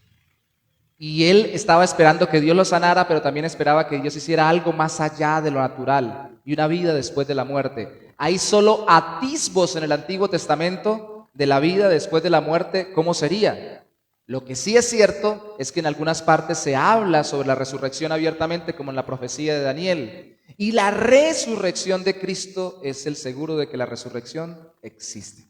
Y él estaba esperando que Dios lo sanara, pero también esperaba que Dios hiciera algo más allá de lo natural y una vida después de la muerte. Hay solo atisbos en el Antiguo Testamento de la vida después de la muerte, ¿cómo sería? Lo que sí es cierto es que en algunas partes se habla sobre la resurrección abiertamente, como en la profecía de Daniel. Y la resurrección de Cristo es el seguro de que la resurrección existe.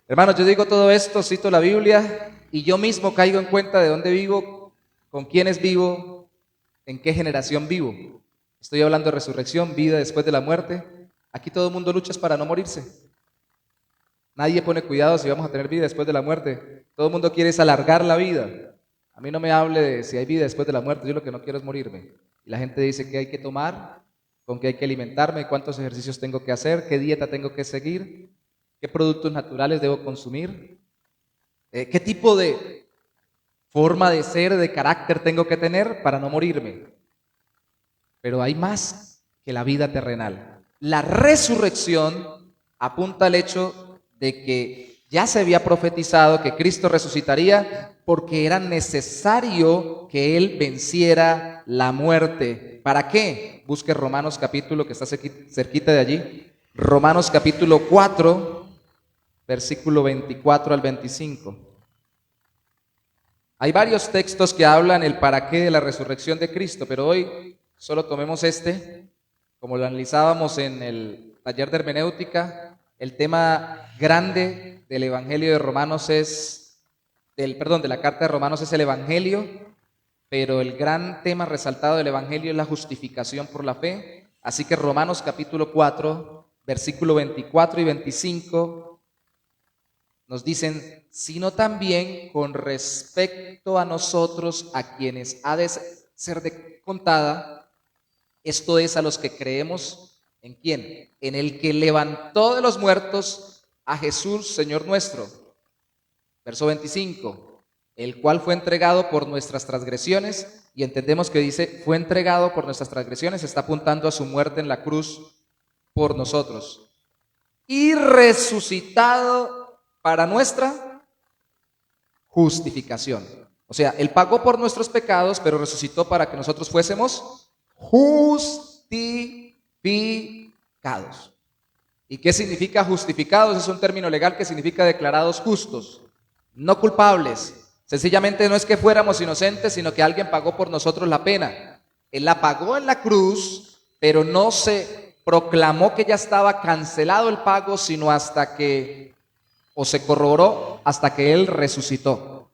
Hermanos, yo digo todo esto, cito la Biblia y yo mismo caigo en cuenta de dónde vivo, con quiénes vivo, en qué generación vivo. Estoy hablando de resurrección, vida después de la muerte. Aquí todo el mundo lucha para no morirse. Nadie pone cuidado si vamos a tener vida después de la muerte. Todo el mundo quiere es alargar la vida. A mí no me hable de si hay vida después de la muerte, yo lo que no quiero es morirme. Y la gente dice qué hay que tomar, con qué hay que alimentarme, cuántos ejercicios tengo que hacer, qué dieta tengo que seguir, qué productos naturales debo consumir, qué tipo de forma de ser, de carácter tengo que tener para no morirme. Pero hay más que la vida terrenal. La resurrección apunta al hecho de que ya se había profetizado que Cristo resucitaría porque era necesario que Él venciera la muerte. ¿Para qué? Busque Romanos capítulo, que está cerquita de allí. Romanos capítulo 4, versículo 24 al 25. Hay varios textos que hablan el para qué de la resurrección de Cristo, pero hoy solo tomemos este, como lo analizábamos en el taller de hermenéutica. El tema grande del Evangelio de Romanos es, de la carta de Romanos es el Evangelio, pero el gran tema resaltado del Evangelio es la justificación por la fe. Así que Romanos capítulo 4, versículo 24 y 25 nos dicen: sino también con respecto a nosotros, a quienes ha de ser contada, esto es, a los que creemos. ¿En quién? En el que levantó de los muertos a Jesús, Señor nuestro. Verso 25, el cual fue entregado por nuestras transgresiones, y entendemos que dice fue entregado por nuestras transgresiones, está apuntando a su muerte en la cruz por nosotros, y resucitado para nuestra justificación. O sea, Él pagó por nuestros pecados, pero resucitó para que nosotros fuésemos justificados. ¿Y qué significa justificados? Es un término legal que significa declarados justos, no culpables. Sencillamente no es que fuéramos inocentes, sino que alguien pagó por nosotros la pena. Él la pagó en la cruz, pero no se proclamó que ya estaba cancelado el pago, sino hasta que, o se corroboró hasta que Él resucitó.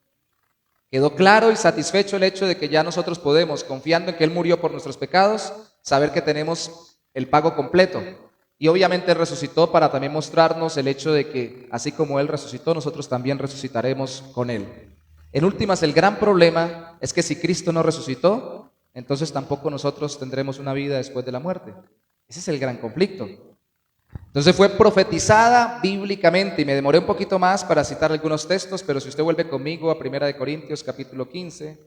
Quedó claro y satisfecho el hecho de que ya nosotros podemos, confiando en que Él murió por nuestros pecados, saber que tenemos el pago completo. Y obviamente Él resucitó para también mostrarnos el hecho de que así como Él resucitó, nosotros también resucitaremos con Él. En últimas, el gran problema es que si Cristo no resucitó, entonces tampoco nosotros tendremos una vida después de la muerte. Ese es el gran conflicto. Entonces fue profetizada bíblicamente, y me demoré un poquito más para citar algunos textos, pero si usted vuelve conmigo a 1 Corintios capítulo 15,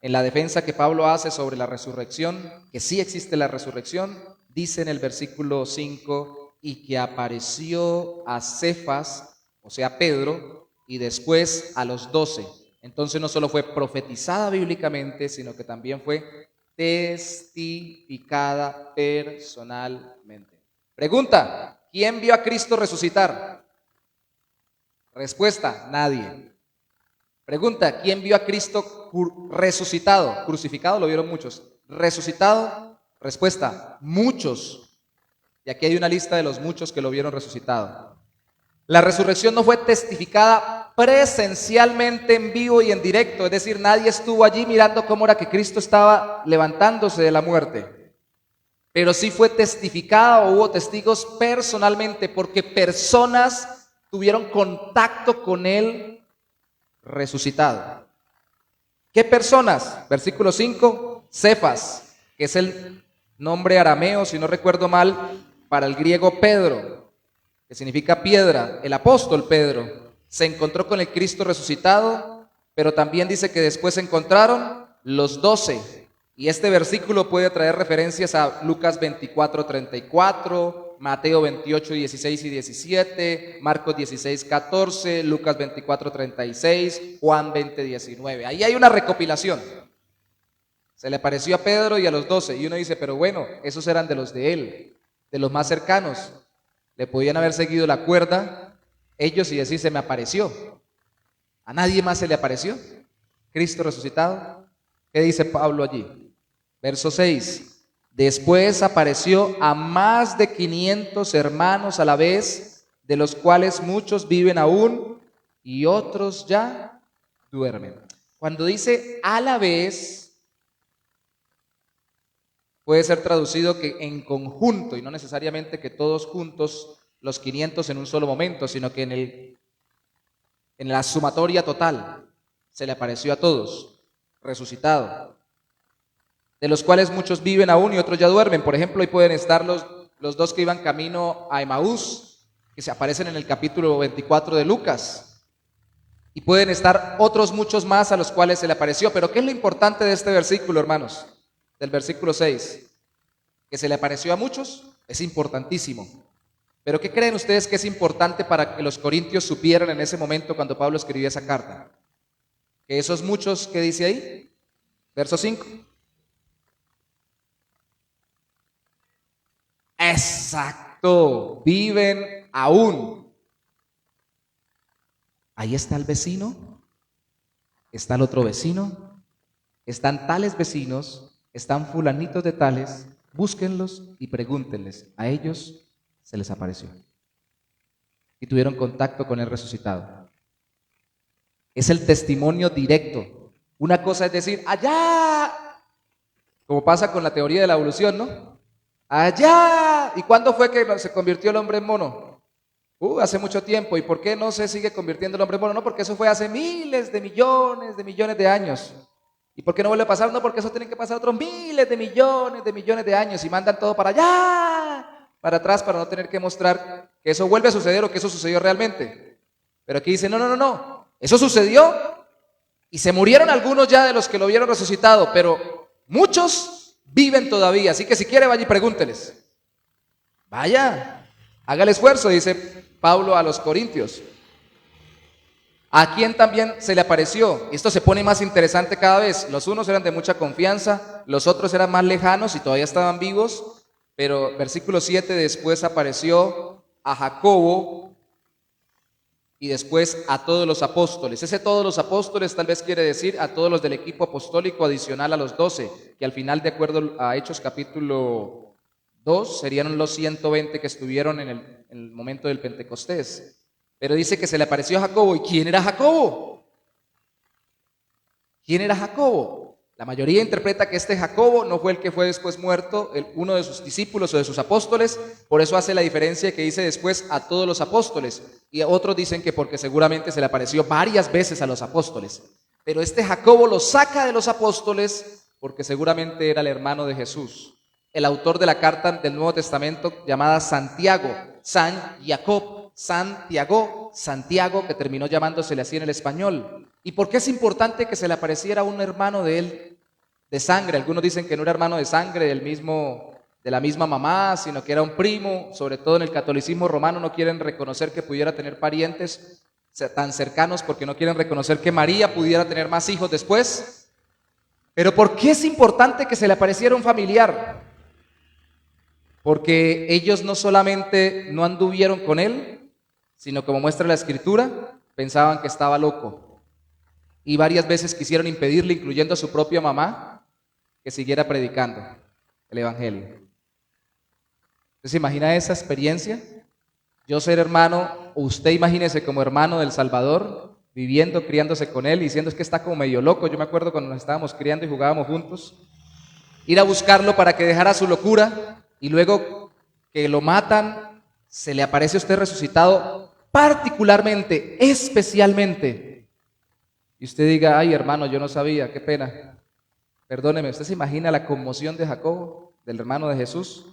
en la defensa que Pablo hace sobre la resurrección, que sí existe la resurrección, dice en el versículo 5, y que apareció a Cefas, o sea Pedro, y después a los 12. Entonces no solo fue profetizada bíblicamente, sino que también fue testificada personalmente. Pregunta: ¿quién vio a Cristo resucitar? Respuesta: nadie. Pregunta: ¿quién vio a Cristo resucitado? Crucificado lo vieron muchos. ¿Resucitado? Respuesta: muchos. Y aquí hay una lista de los muchos que lo vieron resucitado. La resurrección no fue testificada presencialmente en vivo y en directo, es decir, nadie estuvo allí mirando cómo era que Cristo estaba levantándose de la muerte, pero sí fue testificada o hubo testigos personalmente porque personas tuvieron contacto con Él resucitado. ¿Qué personas? Versículo 5, Cefas, que es el nombre arameo, si no recuerdo mal, para el griego Pedro, que significa piedra. El apóstol Pedro se encontró con el Cristo resucitado, pero también dice que después se encontraron los 12. Y este versículo puede traer referencias a Lucas 24:34, Mateo 28:16 y 17, Marcos 16:14, Lucas 24:36, Juan 20:19. Ahí hay una recopilación. Se le apareció a Pedro y a los 12. Y uno dice, pero bueno, esos eran de los de él, de los más cercanos. Le podían haber seguido la cuerda ellos y decir, se me apareció. ¿A nadie más se le apareció Cristo resucitado? ¿Qué dice Pablo allí? Verso 6. Después apareció a más de 500 hermanos a la vez, de los cuales muchos viven aún y otros ya duermen. Cuando dice a la vez, puede ser traducido que en conjunto, y no necesariamente que todos juntos, los 500 en un solo momento, sino que en la sumatoria total se le apareció a todos, resucitado, de los cuales muchos viven aún y otros ya duermen. Por ejemplo, ahí pueden estar los dos que iban camino a Emaús, que se aparecen en el capítulo 24 de Lucas, y pueden estar otros muchos más a los cuales se le apareció. Pero ¿qué es lo importante de este versículo, hermanos? Del versículo 6, que se le apareció a muchos, es importantísimo. Pero ¿qué creen ustedes que es importante para que los corintios supieran en ese momento cuando Pablo escribía esa carta? Que esos muchos que dice ahí, verso 5. Exacto, viven aún. Ahí está el vecino, está el otro vecino, están tales vecinos, están fulanitos de tales, búsquenlos y pregúntenles, a ellos se les apareció y tuvieron contacto con el resucitado. Es el testimonio directo. Una cosa es decir, allá, como pasa con la teoría de la evolución, ¿no? Allá. ¿Y cuándo fue que se convirtió el hombre en mono? Hace mucho tiempo. ¿Y por qué no se sigue convirtiendo el hombre en mono? No, porque eso fue hace miles de millones de años. ¿Y por qué no vuelve a pasar? No, porque eso tiene que pasar otros miles de millones de años y mandan todo para allá, para atrás, para no tener que mostrar que eso vuelve a suceder o que eso sucedió realmente. Pero aquí dice, no, eso sucedió y se murieron algunos ya de los que lo vieron resucitado, pero muchos viven todavía. Así que si quiere, vaya y pregúnteles. Vaya, haga el esfuerzo, dice Pablo a los corintios. ¿A quién también se le apareció? Esto se pone más interesante cada vez. Los unos eran de mucha confianza, los otros eran más lejanos y todavía estaban vivos. Pero versículo 7, después apareció a Jacobo y después a todos los apóstoles. Ese todos los apóstoles tal vez quiere decir a todos los del equipo apostólico adicional a los 12, que al final, de acuerdo a Hechos capítulo 2, serían los 120 que estuvieron en el momento del Pentecostés. Pero dice que se le apareció a Jacobo. ¿Y quién era Jacobo? ¿Quién era Jacobo? La mayoría interpreta que este Jacobo no fue el que fue después muerto, uno de sus discípulos o de sus apóstoles. Por eso hace la diferencia que dice después a todos los apóstoles. Y otros dicen que porque seguramente se le apareció varias veces a los apóstoles. Pero este Jacobo lo saca de los apóstoles porque seguramente era el hermano de Jesús. El autor de la carta del Nuevo Testamento llamada Santiago, San Jacob. Santiago, que terminó llamándosele así en el español. ¿Y por qué es importante que se le apareciera un hermano de él de sangre? Algunos dicen que no era hermano de sangre de la misma mamá, sino que era un primo. Sobre todo en el catolicismo romano no quieren reconocer que pudiera tener parientes tan cercanos porque no quieren reconocer que María pudiera tener más hijos después. Pero ¿por qué es importante que se le apareciera un familiar? Porque ellos no solamente no anduvieron con él, sino como muestra la escritura, pensaban que estaba loco. Y varias veces quisieron impedirle, incluyendo a su propia mamá, que siguiera predicando el evangelio. ¿Usted se imagina esa experiencia? yo ser hermano, o usted imagínese como hermano del Salvador, viviendo, criándose con él, y diciendo es que está como medio loco. Yo me acuerdo cuando nos estábamos criando y jugábamos juntos, ir a buscarlo para que dejara su locura, y luego que lo matan, se le aparece a usted resucitado, particularmente, especialmente, y usted diga, ay hermano, yo no sabía, qué pena, perdóneme. ¿Usted se imagina la conmoción de Jacobo, del hermano de Jesús?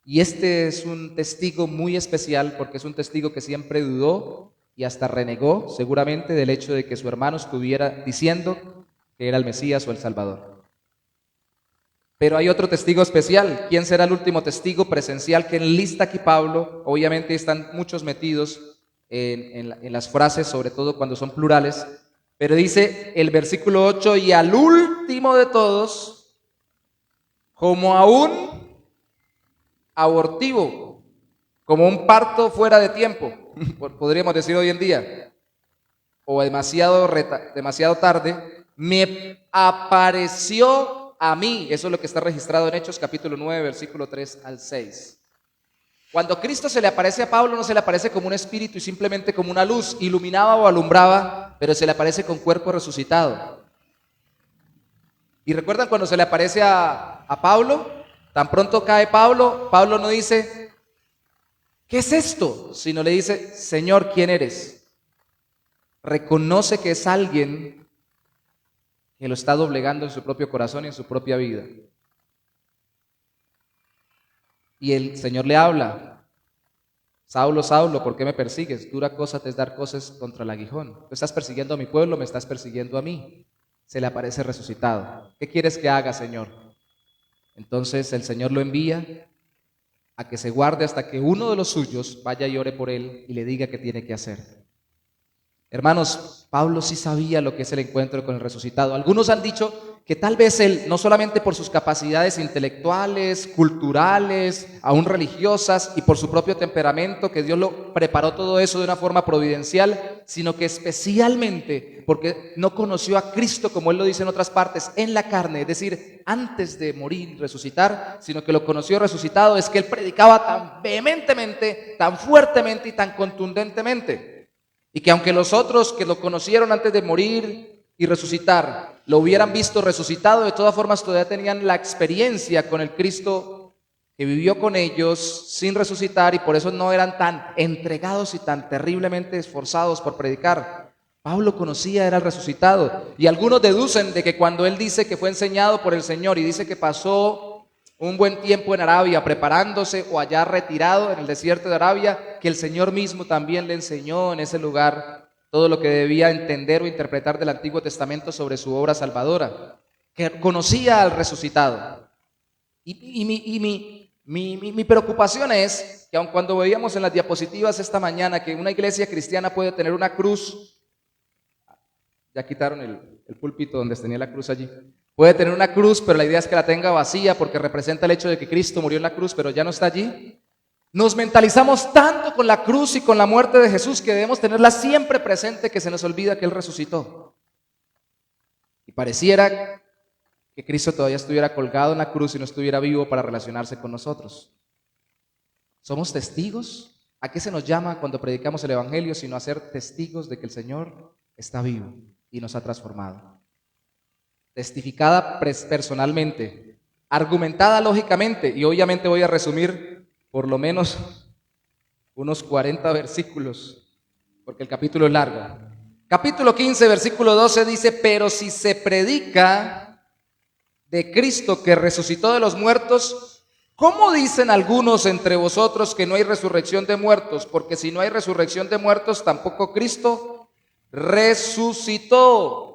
Y este es un testigo muy especial, porque es un testigo que siempre dudó y hasta renegó seguramente del hecho de que su hermano estuviera diciendo que era el Mesías o el Salvador. Pero hay otro testigo especial. ¿Quién será el último testigo presencial que enlista aquí Pablo? Obviamente están muchos metidos en las frases, sobre todo cuando son plurales, pero dice el versículo 8, y al último de todos, como a un abortivo, como un parto fuera de tiempo, podríamos decir hoy en día, o demasiado tarde, me apareció a mí. Eso es lo que está registrado en Hechos capítulo 9, versículo 3 al 6. Cuando Cristo se le aparece a Pablo, no se le aparece como un espíritu y simplemente como una luz, iluminaba o alumbraba, pero se le aparece con cuerpo resucitado. ¿Y recuerdan cuando se le aparece a Pablo? Tan pronto cae Pablo, Pablo no dice, ¿qué es esto? Sino le dice, Señor, ¿quién eres? Reconoce que es alguien que lo está doblegando en su propio corazón y en su propia vida. Y el Señor le habla, Saulo, Saulo, ¿por qué me persigues? Dura cosa te es dar cosas contra el aguijón. Tú estás persiguiendo a mi pueblo, me estás persiguiendo a mí. Se le aparece resucitado. ¿Qué quieres que haga, Señor? Entonces el Señor lo envía a que se guarde hasta que uno de los suyos vaya y ore por él y le diga qué tiene que hacer. Hermanos, Pablo sí sabía lo que es el encuentro con el resucitado. Algunos han dicho que tal vez él, no solamente por sus capacidades intelectuales, culturales, aún religiosas, y por su propio temperamento, que Dios lo preparó todo eso de una forma providencial, sino que especialmente porque no conoció a Cristo, como él lo dice en otras partes, en la carne, es decir, antes de morir y resucitar, sino que lo conoció resucitado. Es que él predicaba tan vehementemente, tan fuertemente y tan contundentemente. Y que aunque los otros que lo conocieron antes de morir y resucitar lo hubieran visto resucitado, de todas formas todavía tenían la experiencia con el Cristo que vivió con ellos sin resucitar, y por eso no eran tan entregados y tan terriblemente esforzados por predicar. Pablo conocía, era el resucitado, y algunos deducen de que cuando él dice que fue enseñado por el Señor y dice que pasó un buen tiempo en Arabia preparándose, o allá retirado en el desierto de Arabia, que el Señor mismo también le enseñó en ese lugar todo lo que debía entender o interpretar del Antiguo Testamento sobre su obra salvadora, que conocía al resucitado. Y mi preocupación es que aun cuando veíamos en las diapositivas esta mañana que una iglesia cristiana puede tener una cruz, ya quitaron el púlpito donde tenía la cruz allí, puede tener una cruz, pero la idea es que la tenga vacía porque representa el hecho de que Cristo murió en la cruz, pero ya no está allí. Nos mentalizamos tanto con la cruz y con la muerte de Jesús que debemos tenerla siempre presente, que se nos olvida que Él resucitó. Y pareciera que Cristo todavía estuviera colgado en la cruz y no estuviera vivo para relacionarse con nosotros. ¿Somos testigos? ¿A qué se nos llama cuando predicamos el Evangelio sino a ser testigos de que el Señor está vivo y nos ha transformado? Testificada personalmente, argumentada lógicamente, y obviamente voy a resumir por lo menos unos 40 versículos, porque el capítulo es largo. Capítulo 15, versículo 12 dice, pero si se predica de Cristo que resucitó de los muertos, ¿cómo dicen algunos entre vosotros que no hay resurrección de muertos? Porque si no hay resurrección de muertos, tampoco Cristo resucitó.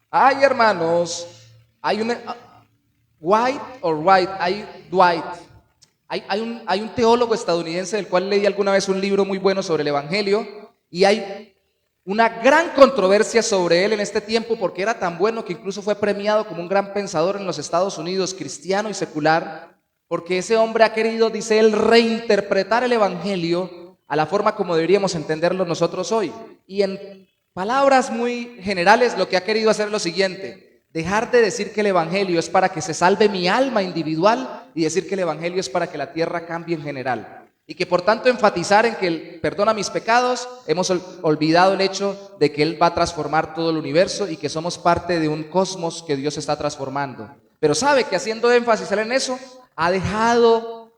Ay, hermanos, hay un teólogo estadounidense del cual leí alguna vez un libro muy bueno sobre el Evangelio, y hay una gran controversia sobre él en este tiempo porque era tan bueno que incluso fue premiado como un gran pensador en los Estados Unidos, cristiano y secular, porque ese hombre ha querido, dice él, reinterpretar el Evangelio a la forma como deberíamos entenderlo nosotros hoy. Y en palabras muy generales lo que ha querido hacer es lo siguiente: dejar de decir que el Evangelio es para que se salve mi alma individual y decir que el Evangelio es para que la tierra cambie en general. Y que por tanto enfatizar en que Él perdona mis pecados, hemos olvidado el hecho de que Él va a transformar todo el universo y que somos parte de un cosmos que Dios está transformando. Pero sabe que haciendo énfasis en eso, ha dejado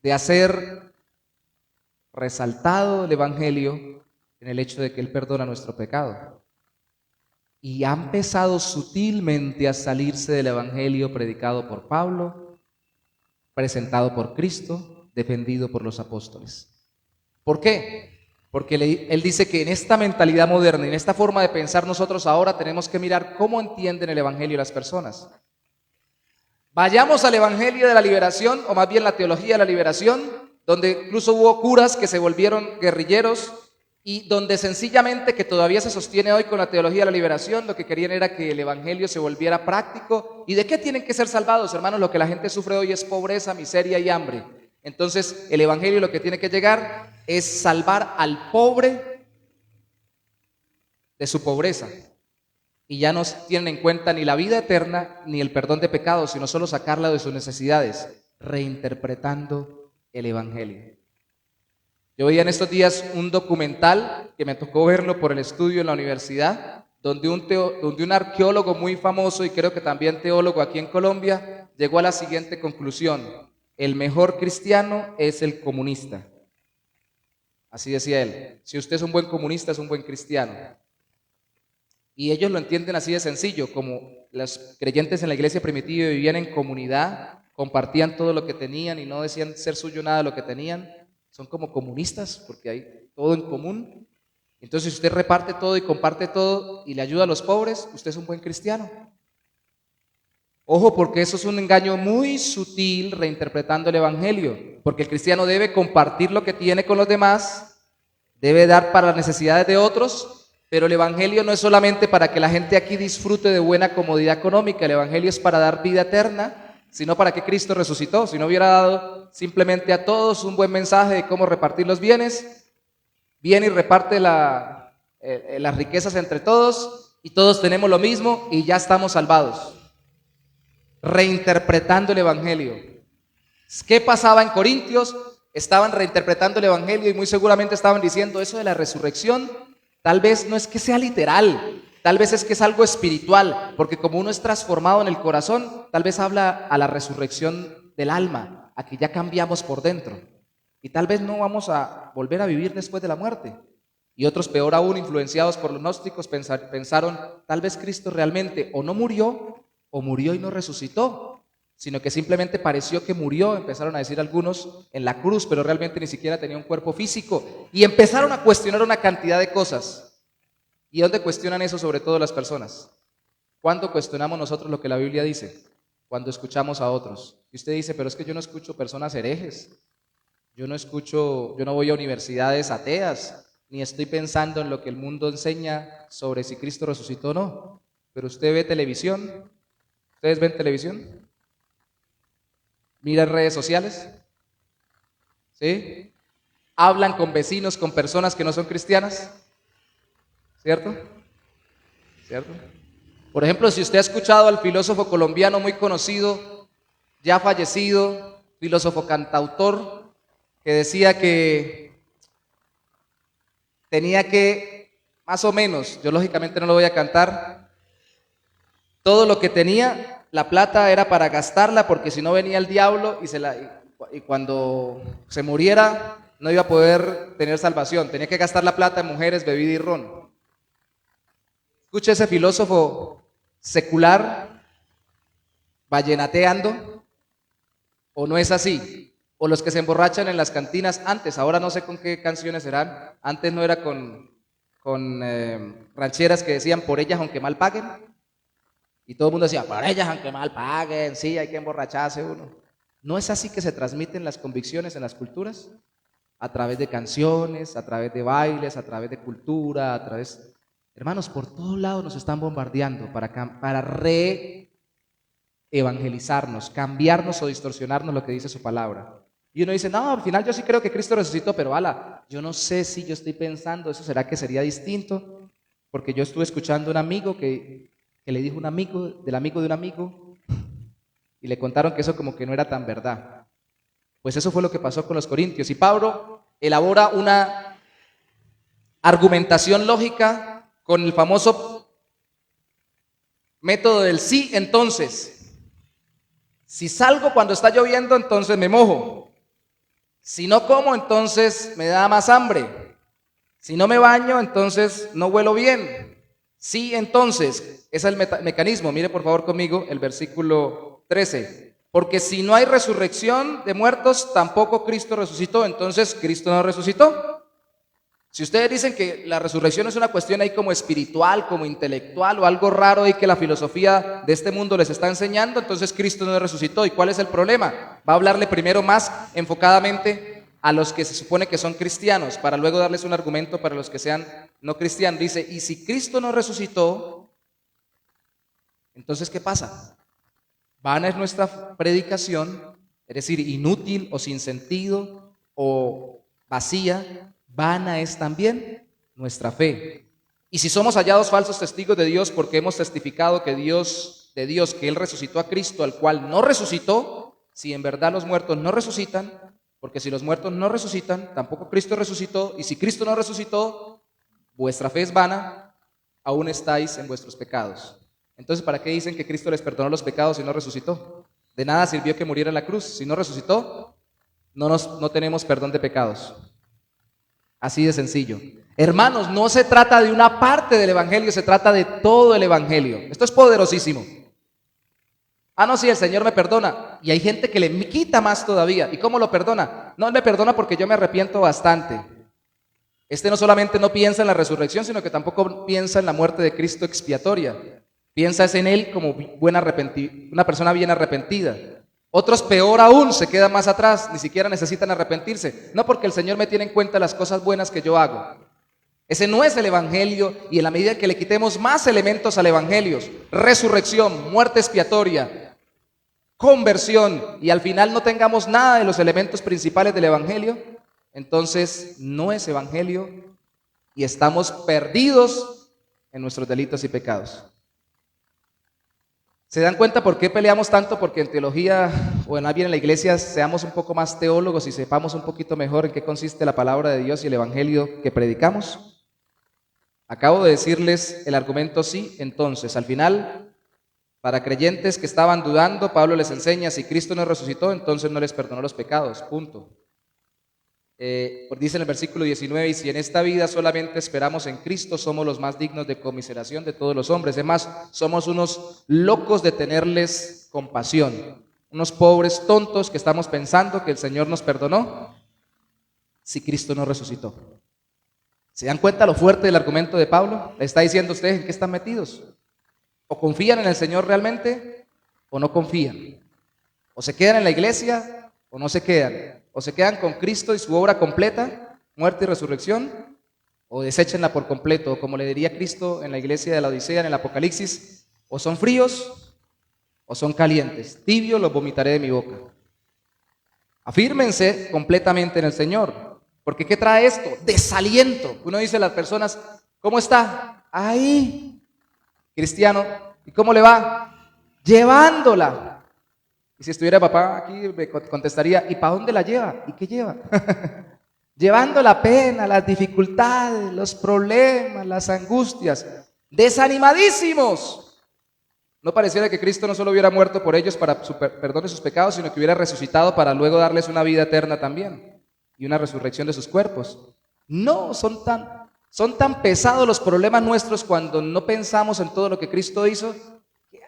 de hacer resaltado el Evangelio en el hecho de que Él perdona nuestro pecado. Y ha empezado sutilmente a salirse del Evangelio predicado por Pablo, presentado por Cristo, defendido por los apóstoles. ¿Por qué? Porque él dice que en esta mentalidad moderna, en esta forma de pensar nosotros ahora tenemos que mirar cómo entienden el Evangelio las personas. Vayamos al Evangelio de la liberación, o más bien la teología de la liberación, donde incluso hubo curas que se volvieron guerrilleros y donde sencillamente, que todavía se sostiene hoy con la teología de la liberación, lo que querían era que el Evangelio se volviera práctico. ¿Y de qué tienen que ser salvados, hermanos? Lo que la gente sufre hoy es pobreza, miseria y hambre. Entonces, el Evangelio lo que tiene que llegar es salvar al pobre de su pobreza. Y ya no tienen en cuenta ni la vida eterna ni el perdón de pecados, sino solo sacarla de sus necesidades, reinterpretando el Evangelio. Yo veía en estos días un documental que me tocó verlo por el estudio en la universidad, donde un arqueólogo muy famoso y creo que también teólogo aquí en Colombia llegó a la siguiente conclusión: el mejor cristiano es el comunista. Así decía él: si usted es un buen comunista, es un buen cristiano. Y ellos lo entienden así de sencillo, como los creyentes en la iglesia primitiva vivían en comunidad, compartían todo lo que tenían y no decían ser suyo nada de lo que tenían. Son como comunistas porque hay todo en común. Entonces, si usted reparte todo y comparte todo y le ayuda a los pobres, usted es un buen cristiano. Ojo, porque eso es un engaño muy sutil reinterpretando el Evangelio, porque el cristiano debe compartir lo que tiene con los demás, debe dar para las necesidades de otros, pero el Evangelio no es solamente para que la gente aquí disfrute de buena comodidad económica, el Evangelio es para dar vida eterna, sino para que Cristo resucitó. Si no hubiera dado simplemente a todos un buen mensaje de cómo repartir los bienes, viene y reparte las riquezas entre todos y todos tenemos lo mismo y ya estamos salvados. Reinterpretando el Evangelio. ¿Qué pasaba en Corintios? Estaban reinterpretando el Evangelio y muy seguramente estaban diciendo eso de la resurrección. Tal vez no es que sea literal, tal vez es que es algo espiritual, porque como uno es transformado en el corazón, tal vez habla a la resurrección del alma, a que ya cambiamos por dentro. Y tal vez no vamos a volver a vivir después de la muerte. Y otros, peor aún, influenciados por los gnósticos, pensaron, tal vez Cristo realmente o no murió, o murió y no resucitó, sino que simplemente pareció que murió, empezaron a decir algunos, en la cruz, pero realmente ni siquiera tenía un cuerpo físico. Y empezaron a cuestionar una cantidad de cosas. ¿Y dónde cuestionan eso sobre todo las personas? ¿Cuándo cuestionamos nosotros lo que la Biblia dice? Cuando escuchamos a otros. Y usted dice, pero es que yo no escucho personas herejes, yo no voy a universidades ateas, ni estoy pensando en lo que el mundo enseña sobre si Cristo resucitó o no. Pero usted ve televisión, ¿ustedes ven televisión? ¿Miran redes sociales? ¿Sí? ¿Hablan con vecinos, con personas que no son cristianas? ¿Cierto? ¿Cierto? Por ejemplo, si usted ha escuchado al filósofo colombiano muy conocido, ya fallecido, filósofo cantautor, que decía que tenía que, más o menos, yo lógicamente no lo voy a cantar, todo lo que tenía, la plata era para gastarla, porque si no venía el diablo y cuando se muriera no iba a poder tener salvación, tenía que gastar la plata en mujeres, bebida y ron. Escucha ese filósofo secular vallenateando, ¿o no es así? O los que se emborrachan en las cantinas antes, ahora no sé con qué canciones serán, antes no era con rancheras que decían por ellas aunque mal paguen, y todo el mundo decía por ellas aunque mal paguen, sí, hay que emborracharse uno. ¿No es así que se transmiten las convicciones en las culturas? A través de canciones, a través de bailes, a través de cultura, a través... Hermanos, por todos lados nos están bombardeando para re-evangelizarnos, cambiarnos o distorsionarnos lo que dice su palabra. Y uno dice, no, al final yo sí creo que Cristo resucitó, pero yo no sé si yo estoy pensando, ¿eso será que sería distinto? Porque yo estuve escuchando a un amigo que le dijo un amigo, del amigo de un amigo, y le contaron que eso como que no era tan verdad. Pues eso fue lo que pasó con los corintios. Y Pablo elabora una argumentación lógica con el famoso método del sí, entonces. Si salgo cuando está lloviendo, entonces me mojo. Si no como, entonces me da más hambre. Si no me baño, entonces no huelo bien. Sí, entonces. Ese es el mecanismo. Mire por favor conmigo el versículo 13. Porque si no hay resurrección de muertos, tampoco Cristo resucitó. Entonces, ¿Cristo no resucitó? Si ustedes dicen que la resurrección es una cuestión ahí como espiritual, como intelectual o algo raro ahí que la filosofía de este mundo les está enseñando, entonces Cristo no resucitó. ¿Y cuál es el problema? Va a hablarle primero más enfocadamente a los que se supone que son cristianos, para luego darles un argumento para los que sean no cristianos. Dice, y si Cristo no resucitó, entonces ¿qué pasa? Vana es nuestra predicación, es decir, inútil o sin sentido o vacía. Vana es también nuestra fe. Y si somos hallados falsos testigos de Dios porque hemos testificado que que Él resucitó a Cristo, al cual no resucitó, si en verdad los muertos no resucitan, porque si los muertos no resucitan, tampoco Cristo resucitó, y si Cristo no resucitó, vuestra fe es vana, aún estáis en vuestros pecados. Entonces, ¿para qué dicen que Cristo les perdonó los pecados si no resucitó? De nada sirvió que muriera en la cruz. Si no resucitó, no tenemos perdón de pecados. Así de sencillo. Hermanos, no se trata de una parte del evangelio, se trata de todo el evangelio. Esto es poderosísimo. Ah, no, sí, el Señor me perdona. Y hay gente que le quita más todavía. ¿Y cómo lo perdona? No, Él me perdona porque yo me arrepiento bastante. No solamente no piensa en la resurrección, sino que tampoco piensa en la muerte de Cristo expiatoria. Piensa en Él como una persona bien arrepentida. Otros, peor aún, se quedan más atrás, ni siquiera necesitan arrepentirse. No, porque el Señor me tiene en cuenta las cosas buenas que yo hago. Ese no es el evangelio, y en la medida que le quitemos más elementos al evangelio, resurrección, muerte expiatoria, conversión, y al final no tengamos nada de los elementos principales del evangelio, entonces no es evangelio y estamos perdidos en nuestros delitos y pecados. ¿Se dan cuenta por qué peleamos tanto? Porque en teología, o en bien en la iglesia, seamos un poco más teólogos y sepamos un poquito mejor en qué consiste la palabra de Dios y el evangelio que predicamos. Acabo de decirles el argumento sí, entonces, al final, para creyentes que estaban dudando, Pablo les enseña, si Cristo no resucitó, entonces no les perdonó los pecados, punto. Dice en el versículo 19, y si en esta vida solamente esperamos en Cristo, somos los más dignos de conmiseración de todos los hombres. Además, somos unos locos de tenerles compasión, unos pobres tontos que estamos pensando que el Señor nos perdonó si Cristo no resucitó. ¿Se dan cuenta lo fuerte del argumento de Pablo? Le está diciendo a ustedes en qué están metidos. O confían en el Señor realmente, o no confían. O se quedan en la iglesia, o no se quedan. O se quedan con Cristo y su obra completa, muerte y resurrección, o deséchenla por completo, o como le diría Cristo en la iglesia de la Odisea, en el Apocalipsis, o son fríos o son calientes, tibios los vomitaré de mi boca. Afírmense completamente en el Señor, porque ¿qué trae esto? Desaliento. Uno dice a las personas, ¿cómo está? Ahí, cristiano. ¿Y cómo le va? Llevándola. Y si estuviera papá aquí me contestaría, ¿y para dónde la lleva? ¿Y qué lleva? Llevando la pena, las dificultades, los problemas, las angustias, desanimadísimos. No pareciera que Cristo no solo hubiera muerto por ellos para perdón de sus pecados, sino que hubiera resucitado para luego darles una vida eterna también y una resurrección de sus cuerpos. No, son tan pesados los problemas nuestros cuando no pensamos en todo lo que Cristo hizo.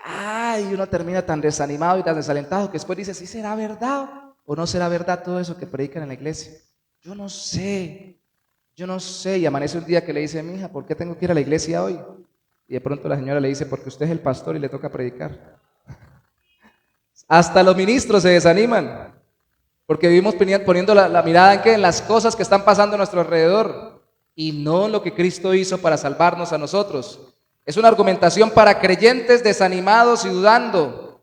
Ay, uno termina tan desanimado y tan desalentado que después dice, ¿sí será verdad o no será verdad todo eso que predican en la iglesia? Yo no sé, y amanece un día que le dice, mija, ¿por qué tengo que ir a la iglesia hoy? Y de pronto la señora le dice, porque usted es el pastor y le toca predicar. Hasta los ministros se desaniman, porque vivimos poniendo la mirada ¿en qué? En las cosas que están pasando a nuestro alrededor, y no en lo que Cristo hizo para salvarnos a nosotros. Es una argumentación para creyentes desanimados y dudando.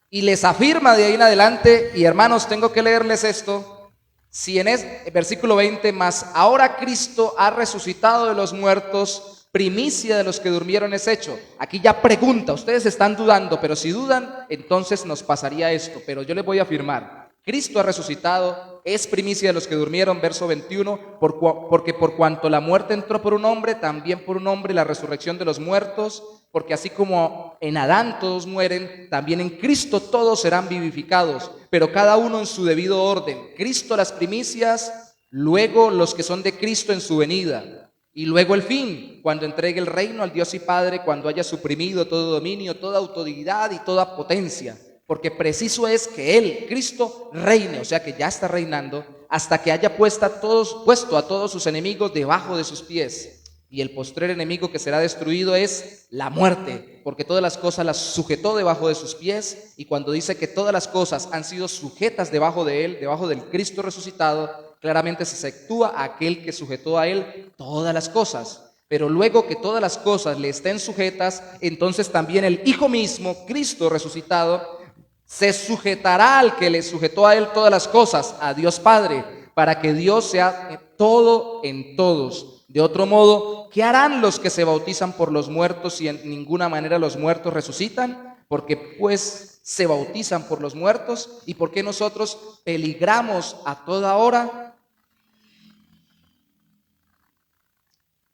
Y les afirma de ahí en adelante, y hermanos, tengo que leerles esto, si en el versículo 20, mas ahora Cristo ha resucitado de los muertos, primicia de los que durmieron es hecho. Aquí ya pregunta, ustedes están dudando, pero si dudan, entonces nos pasaría esto. Pero yo les voy a afirmar, Cristo ha resucitado, es primicia de los que durmieron, verso 21, porque por cuanto la muerte entró por un hombre, también por un hombre la resurrección de los muertos, porque así como en Adán todos mueren, también en Cristo todos serán vivificados, pero cada uno en su debido orden. Cristo las primicias, luego los que son de Cristo en su venida, y luego el fin, cuando entregue el reino al Dios y Padre, cuando haya suprimido todo dominio, toda autoridad y toda potencia. Porque preciso es que Él, Cristo, reine, o sea que ya está reinando, hasta que haya puesto a todos sus enemigos debajo de sus pies. Y el postrer enemigo que será destruido es la muerte, porque todas las cosas las sujetó debajo de sus pies. Y cuando dice que todas las cosas han sido sujetas debajo de Él, debajo del Cristo resucitado, claramente se exceptúa a aquel que sujetó a Él todas las cosas. Pero luego que todas las cosas le estén sujetas, entonces también el Hijo mismo, Cristo resucitado, se sujetará al que le sujetó a Él todas las cosas, a Dios Padre, para que Dios sea todo en todos. De otro modo, ¿qué harán los que se bautizan por los muertos si en ninguna manera los muertos resucitan? Porque pues se bautizan por los muertos. ¿Y por qué nosotros peligramos a toda hora?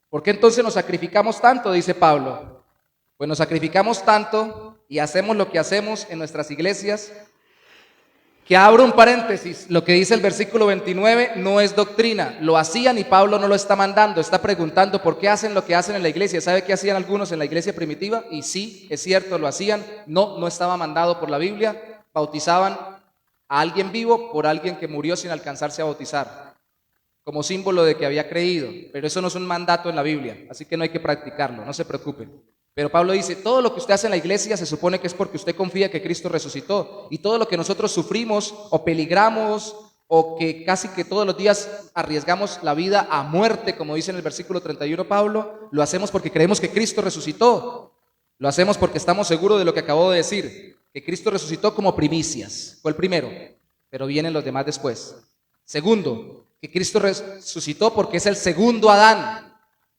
¿Por qué entonces nos sacrificamos tanto? Dice Pablo. Pues nos sacrificamos tanto y hacemos lo que hacemos en nuestras iglesias, que abro un paréntesis, lo que dice el versículo 29 no es doctrina, lo hacían y Pablo no lo está mandando, está preguntando por qué hacen lo que hacen en la iglesia. ¿Sabe qué hacían algunos en la iglesia primitiva? Y sí, es cierto, lo hacían, no estaba mandado por la Biblia, bautizaban a alguien vivo por alguien que murió sin alcanzarse a bautizar, como símbolo de que había creído, pero eso no es un mandato en la Biblia, así que no hay que practicarlo, no se preocupen. Pero Pablo dice, todo lo que usted hace en la iglesia se supone que es porque usted confía que Cristo resucitó, y todo lo que nosotros sufrimos o peligramos o que casi que todos los días arriesgamos la vida a muerte, como dice en el versículo 31 Pablo, lo hacemos porque creemos que Cristo resucitó, lo hacemos porque estamos seguros de lo que acabo de decir, que Cristo resucitó como primicias, fue el primero, pero vienen los demás después. Segundo, que Cristo resucitó porque es el segundo Adán.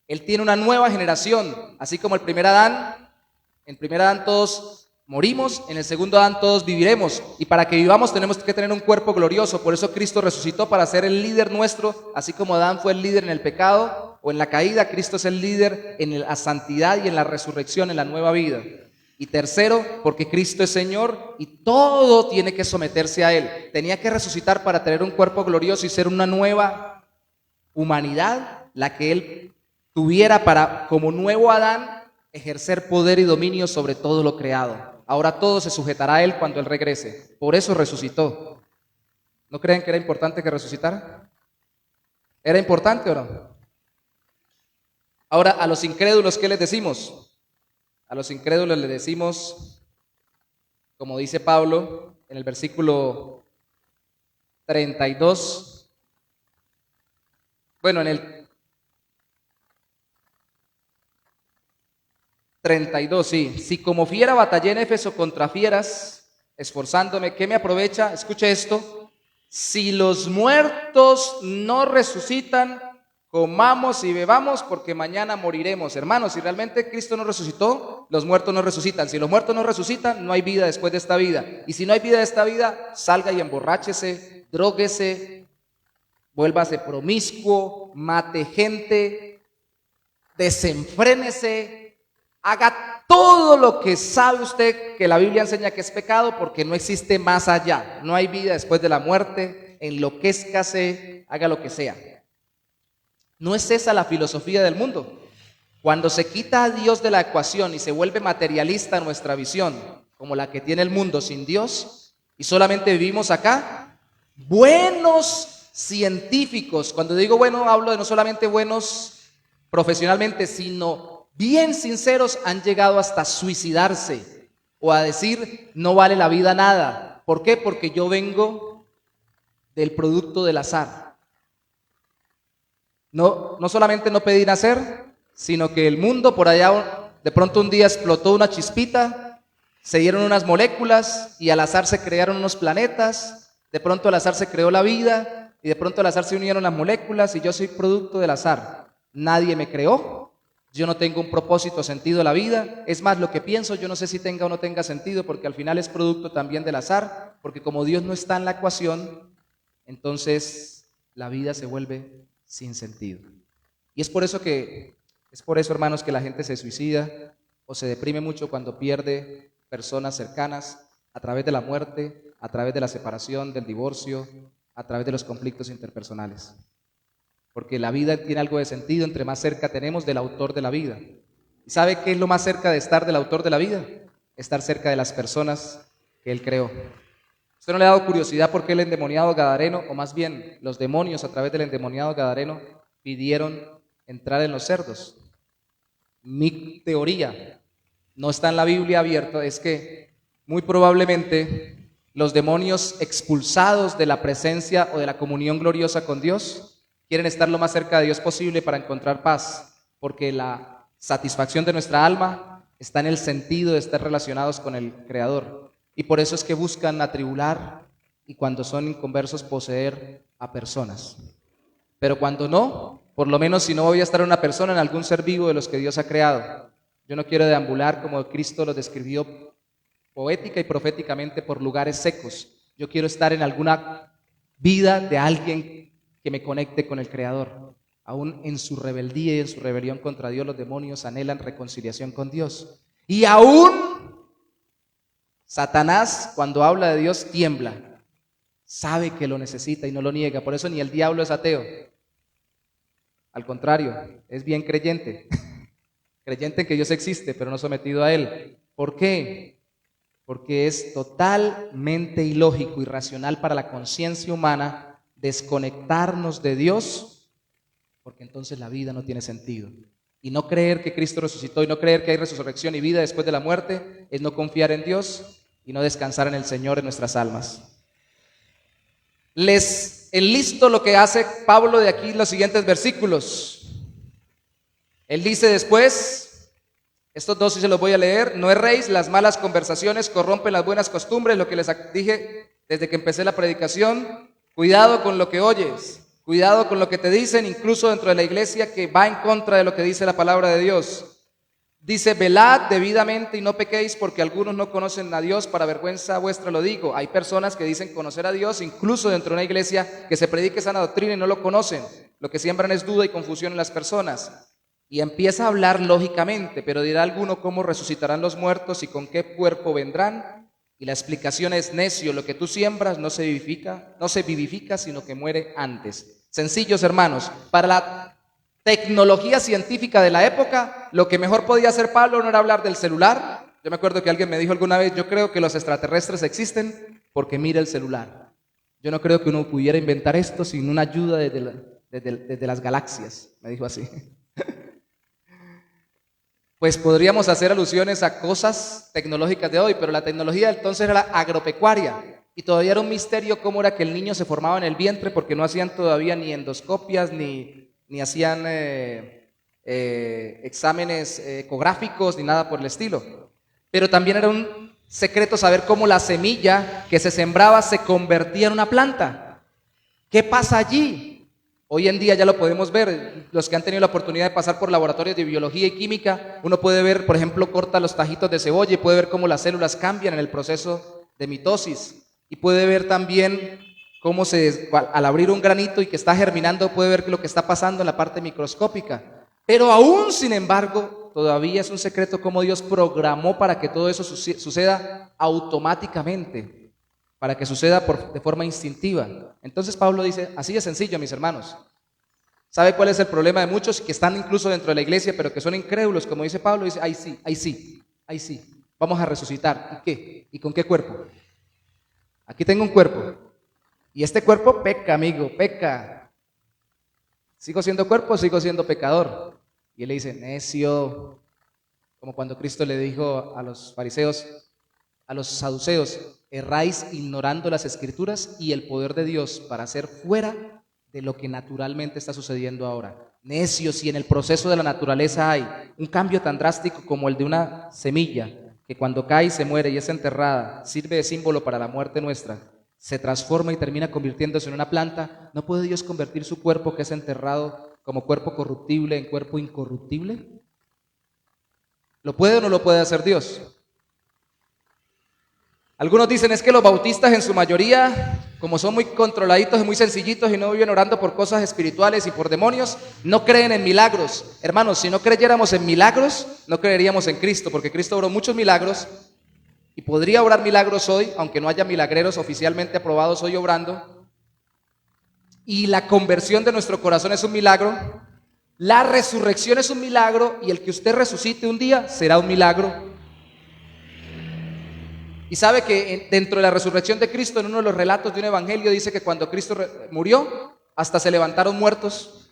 Él tiene una nueva generación, así como el primer Adán. En el primer Adán todos morimos, en el segundo Adán todos viviremos. Y para que vivamos tenemos que tener un cuerpo glorioso. Por eso Cristo resucitó para ser el líder nuestro, así como Adán fue el líder en el pecado o en la caída. Cristo es el líder en la santidad y en la resurrección, en la nueva vida. Y tercero, porque Cristo es Señor y todo tiene que someterse a Él. Tenía que resucitar para tener un cuerpo glorioso y ser una nueva humanidad, la que Él tuviera para, como nuevo Adán, ejercer poder y dominio sobre todo lo creado. Ahora todo se sujetará a Él cuando Él regrese. Por eso resucitó. ¿No creen que era importante que resucitara? ¿Era importante o no? Ahora, a los incrédulos, ¿qué les decimos? A los incrédulos les decimos, como dice Pablo en el versículo 32, bueno, en el 32, sí. Si como fiera batallé en Éfeso contra fieras, esforzándome, ¿qué me aprovecha? Escuche esto. Si los muertos no resucitan, comamos y bebamos porque mañana moriremos. Hermanos, si realmente Cristo no resucitó, los muertos no resucitan. Si los muertos no resucitan, no hay vida después de esta vida. Y si no hay vida de esta vida, salga y emborráchese, dróguese, vuélvase promiscuo, mate gente, desenfrénese, haga todo lo que sabe usted que la Biblia enseña que es pecado, porque no existe más allá, no hay vida después de la muerte, enloquézcase, haga lo que sea. No es esa la filosofía del mundo. Cuando se quita a Dios de la ecuación y se vuelve materialista nuestra visión, como la que tiene el mundo sin Dios, y solamente vivimos acá, buenos científicos, cuando digo bueno, hablo de no solamente buenos profesionalmente, sino bien sinceros, han llegado hasta suicidarse o a decir no vale la vida nada. ¿Por qué? Porque yo vengo del producto del azar. No solamente no pedí nacer, sino que el mundo por allá de pronto un día explotó una chispita, se dieron unas moléculas y al azar se crearon unos planetas, de pronto al azar se creó la vida y de pronto al azar se unieron las moléculas y yo soy producto del azar. Nadie me creó. Yo no tengo un propósito, sentido a la vida. Es más, lo que pienso, yo no sé si tenga o no tenga sentido, porque al final es producto también del azar. porque como Dios no está en la ecuación, entonces la vida se vuelve sin sentido. Y es por eso, hermanos, que la gente se suicida o se deprime mucho cuando pierde personas cercanas a través de la muerte, a través de la separación, del divorcio, a través de los conflictos interpersonales. Porque la vida tiene algo de sentido entre más cerca tenemos del autor de la vida. ¿Y sabe qué es lo más cerca de estar del autor de la vida? Estar cerca de las personas que Él creó. ¿Usted no le ha dado curiosidad por qué el endemoniado gadareno, o más bien los demonios a través del endemoniado gadareno, pidieron entrar en los cerdos? Mi teoría, no está en la Biblia abierta, es que muy probablemente los demonios expulsados de la presencia o de la comunión gloriosa con Dios quieren estar lo más cerca de Dios posible para encontrar paz, porque la satisfacción de nuestra alma está en el sentido de estar relacionados con el Creador. Y por eso es que buscan atribular y cuando son inconversos poseer a personas. Pero cuando no, por lo menos si no voy a estar una persona en algún ser vivo de los que Dios ha creado. Yo no quiero deambular como Cristo lo describió poética y proféticamente por lugares secos. Yo quiero estar en alguna vida de alguien que me conecte con el Creador. Aún en su rebeldía y en su rebelión contra Dios, los demonios anhelan reconciliación con Dios. Y aún Satanás, cuando habla de Dios, tiembla. Sabe que lo necesita y no lo niega. Por eso ni el diablo es ateo. Al contrario, es bien creyente. Creyente en que Dios existe, pero no sometido a Él. ¿Por qué? Porque es totalmente ilógico y irracional para la conciencia humana desconectarnos de Dios, porque entonces la vida no tiene sentido. Y no creer que Cristo resucitó y no creer que hay resurrección y vida después de la muerte es no confiar en Dios y no descansar en el Señor en nuestras almas. Les enlisto lo que hace Pablo de aquí en los siguientes versículos. Él dice después, estos dos sí se los voy a leer: no erréis, las malas conversaciones corrompen las buenas costumbres. Lo que les dije desde que empecé la predicación: cuidado con lo que oyes, cuidado con lo que te dicen, incluso dentro de la iglesia, que va en contra de lo que dice la palabra de Dios. Dice: velad debidamente y no pequéis, porque algunos no conocen a Dios, para vergüenza vuestra lo digo. Hay personas que dicen conocer a Dios, incluso dentro de una iglesia, que se predique sana doctrina y no lo conocen. Lo que siembran es duda y confusión en las personas. Y empieza a hablar lógicamente, pero dirá alguno: ¿cómo resucitarán los muertos y con qué cuerpo vendrán? Y la explicación es: necio, lo que tú siembras no se vivifica, sino que muere antes. Sencillos, hermanos. Para la tecnología científica de la época, lo que mejor podía hacer Pablo no era hablar del celular. Yo me acuerdo que alguien me dijo alguna vez: yo creo que los extraterrestres existen porque mira el celular. Yo no creo que uno pudiera inventar esto sin una ayuda desde las galaxias, me dijo así. Pues podríamos hacer alusiones a cosas tecnológicas de hoy, pero la tecnología entonces era la agropecuaria, y todavía era un misterio cómo era que el niño se formaba en el vientre, porque no hacían todavía ni endoscopias, ni hacían exámenes ecográficos, ni nada por el estilo. Pero también era un secreto saber cómo la semilla que se sembraba se convertía en una planta. ¿Qué pasa allí? Hoy en día ya lo podemos ver, los que han tenido la oportunidad de pasar por laboratorios de biología y química, uno puede ver, por ejemplo, corta los tajitos de cebolla y puede ver cómo las células cambian en el proceso de mitosis, y puede ver también cómo al abrir un granito y que está germinando, puede ver lo que está pasando en la parte microscópica. Pero aún, sin embargo, todavía es un secreto cómo Dios programó para que todo eso suceda automáticamente, para que suceda de forma instintiva. Entonces Pablo dice: así de sencillo, mis hermanos. ¿Sabe cuál es el problema de muchos que están incluso dentro de la iglesia, pero que son incrédulos? Como dice Pablo, dice: ahí sí, vamos a resucitar. ¿Y qué? ¿Y con qué cuerpo? Aquí tengo un cuerpo, y este cuerpo peca, amigo, peca. ¿Sigo siendo cuerpo o sigo siendo pecador? Y él le dice: necio. Como cuando Cristo le dijo a los fariseos, a los saduceos: erráis ignorando las escrituras y el poder de Dios para hacer fuera de lo que naturalmente está sucediendo ahora. Necios, si en el proceso de la naturaleza hay un cambio tan drástico como el de una semilla, que cuando cae se muere y es enterrada, sirve de símbolo para la muerte nuestra, se transforma y termina convirtiéndose en una planta, ¿no puede Dios convertir su cuerpo que es enterrado como cuerpo corruptible en cuerpo incorruptible? ¿Lo puede o no lo puede hacer Dios? Algunos dicen es que los bautistas en su mayoría, como son muy controladitos y muy sencillitos y no viven orando por cosas espirituales y por demonios, no creen en milagros. Hermanos, si no creyéramos en milagros, no creeríamos en Cristo, porque Cristo obró muchos milagros y podría obrar milagros hoy, aunque no haya milagreros oficialmente aprobados hoy obrando. Y la conversión de nuestro corazón es un milagro, la resurrección es un milagro y el que usted resucite un día será un milagro. Y sabe que dentro de la resurrección de Cristo, en uno de los relatos de un evangelio, dice que cuando Cristo murió, hasta se levantaron muertos.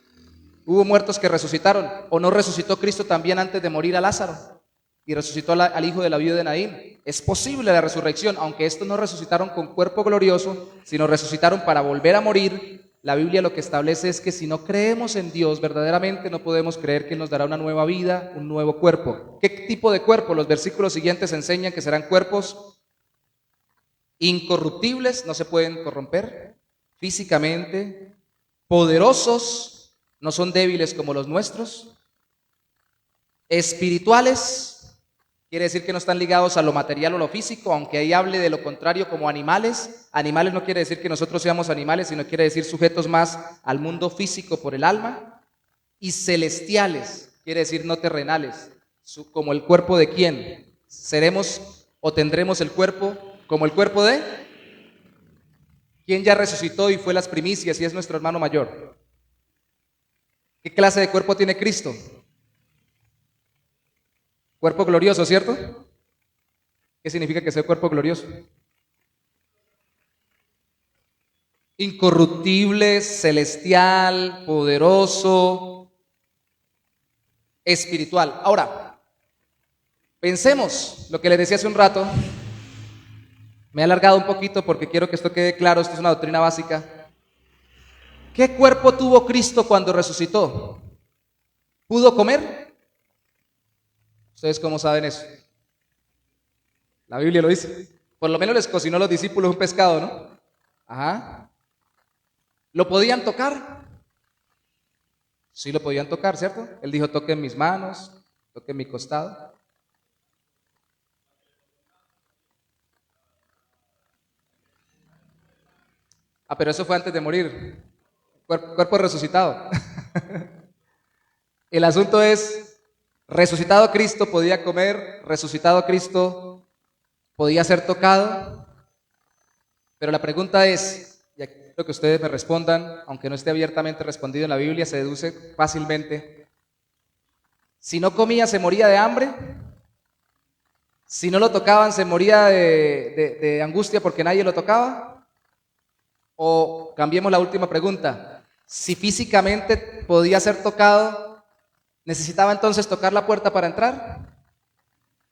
Hubo muertos que resucitaron. ¿O no resucitó Cristo también antes de morir a Lázaro? Y resucitó al hijo de la viuda de Naín. Es posible la resurrección, aunque estos no resucitaron con cuerpo glorioso, sino resucitaron para volver a morir. La Biblia lo que establece es que si no creemos en Dios verdaderamente, no podemos creer que nos dará una nueva vida, un nuevo cuerpo. ¿Qué tipo de cuerpo? Los versículos siguientes enseñan que serán cuerpos incorruptibles, no se pueden corromper físicamente, poderosos, no son débiles como los nuestros, espirituales, quiere decir que no están ligados a lo material o lo físico, aunque ahí hable de lo contrario como animales. Animales no quiere decir que nosotros seamos animales, sino quiere decir sujetos más al mundo físico por el alma. Y celestiales, quiere decir no terrenales, como el cuerpo de quién. Seremos o tendremos el cuerpo como el cuerpo de ¿quién ya resucitó y fue las primicias y es nuestro hermano mayor? ¿Qué clase de cuerpo tiene Cristo? Cuerpo glorioso, ¿cierto? ¿Qué significa que sea cuerpo glorioso? Incorruptible, celestial, poderoso, espiritual. Ahora, pensemos lo que les decía hace un rato. Me he alargado un poquito porque quiero que esto quede claro, esto es una doctrina básica. ¿Qué cuerpo tuvo Cristo cuando resucitó? ¿Pudo comer? ¿Ustedes cómo saben eso? La Biblia lo dice. Por lo menos les cocinó a los discípulos un pescado, ¿no? Ajá. ¿Lo podían tocar? Sí lo podían tocar, ¿cierto? Él dijo, toquen mis manos, toquen mi costado. Ah, pero eso fue antes de morir. Cuerpo resucitado. El asunto es, resucitado Cristo podía comer, resucitado Cristo podía ser tocado, pero la pregunta es, y aquí quiero que ustedes me respondan, aunque no esté abiertamente respondido en la Biblia, se deduce fácilmente. Si no comía, ¿se moría de hambre? Si no lo tocaban, ¿se moría de angustia porque nadie lo tocaba? O cambiemos la última pregunta, si físicamente podía ser tocado, ¿necesitaba entonces tocar la puerta para entrar?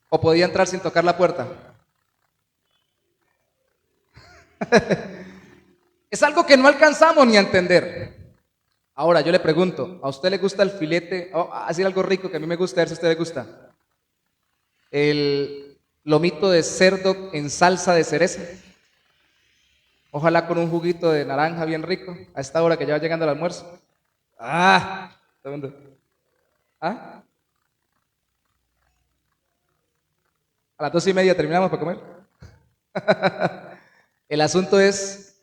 ¿O podía entrar sin tocar la puerta? Es algo que no alcanzamos ni a entender. Ahora yo le pregunto, ¿a usted le gusta el filete? Así algo rico que a mí me gusta, a ver si a usted le gusta. El lomito de cerdo en salsa de cereza. Ojalá con un juguito de naranja bien rico, a esta hora que ya va llegando el almuerzo. Segundo. ¿Ah? A las 2:30 terminamos para comer. El asunto es,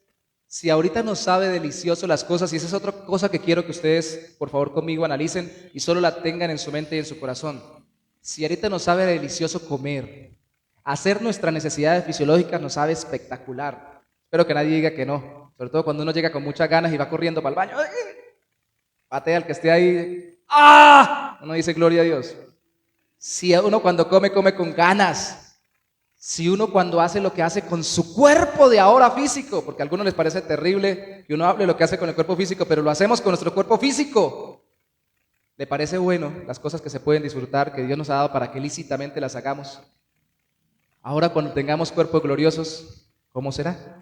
si ahorita nos sabe delicioso las cosas, y esa es otra cosa que quiero que ustedes, por favor, conmigo analicen y solo la tengan en su mente y en su corazón. Si ahorita nos sabe delicioso comer, hacer nuestras necesidades fisiológicas nos sabe espectacular. Espero que nadie diga que no, sobre todo cuando uno llega con muchas ganas y va corriendo para el baño. Patea al que esté ahí. Uno dice gloria a Dios. Si uno cuando come, come con ganas. Si uno cuando hace lo que hace con su cuerpo de ahora físico, porque a algunos les parece terrible que uno hable lo que hace con el cuerpo físico, pero lo hacemos con nuestro cuerpo físico. ¿Le parece bueno las cosas que se pueden disfrutar, que Dios nos ha dado para que lícitamente las hagamos? Ahora cuando tengamos cuerpos gloriosos, ¿cómo será?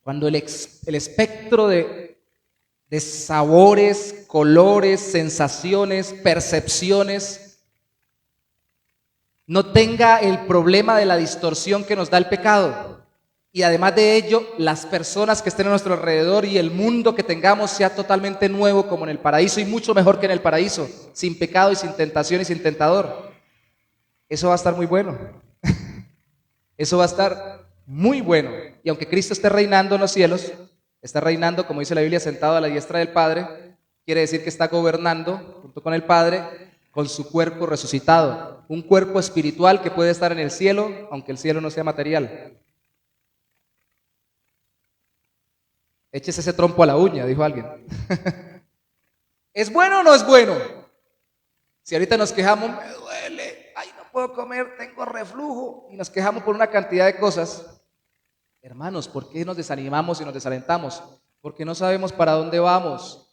Cuando el espectro de sabores, colores, sensaciones, percepciones no tenga el problema de la distorsión que nos da el pecado, y además de ello, las personas que estén a nuestro alrededor y el mundo que tengamos sea totalmente nuevo como en el paraíso y mucho mejor que en el paraíso, sin pecado y sin tentación y sin tentador. Eso va a estar muy bueno. Eso va a estar muy bueno. Y aunque Cristo esté reinando en los cielos, está reinando, como dice la Biblia, sentado a la diestra del Padre, quiere decir que está gobernando junto con el Padre con su cuerpo resucitado. Un cuerpo espiritual que puede estar en el cielo, aunque el cielo no sea material. Échese ese trompo a la uña, dijo alguien. ¿Es bueno o no es bueno? Si ahorita nos quejamos, me duele, ay, no puedo comer, tengo reflujo, y nos quejamos por una cantidad de cosas. Hermanos, ¿por qué nos desanimamos y nos desalentamos? Porque no sabemos para dónde vamos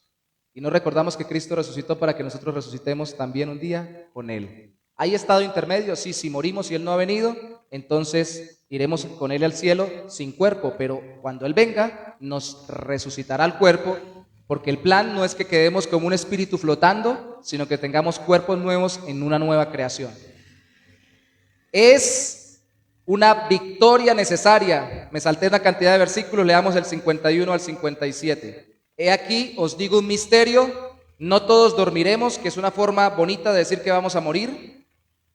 y no recordamos que Cristo resucitó para que nosotros resucitemos también un día con Él. ¿Hay estado intermedio? Sí, si morimos y Él no ha venido, entonces iremos con Él al cielo sin cuerpo, pero cuando Él venga nos resucitará el cuerpo, porque el plan no es que quedemos como un espíritu flotando, sino que tengamos cuerpos nuevos en una nueva creación. Es una victoria necesaria. Me salté una cantidad de versículos, leamos el 51 al 57. He aquí, os digo un misterio, no todos dormiremos, que es una forma bonita de decir que vamos a morir,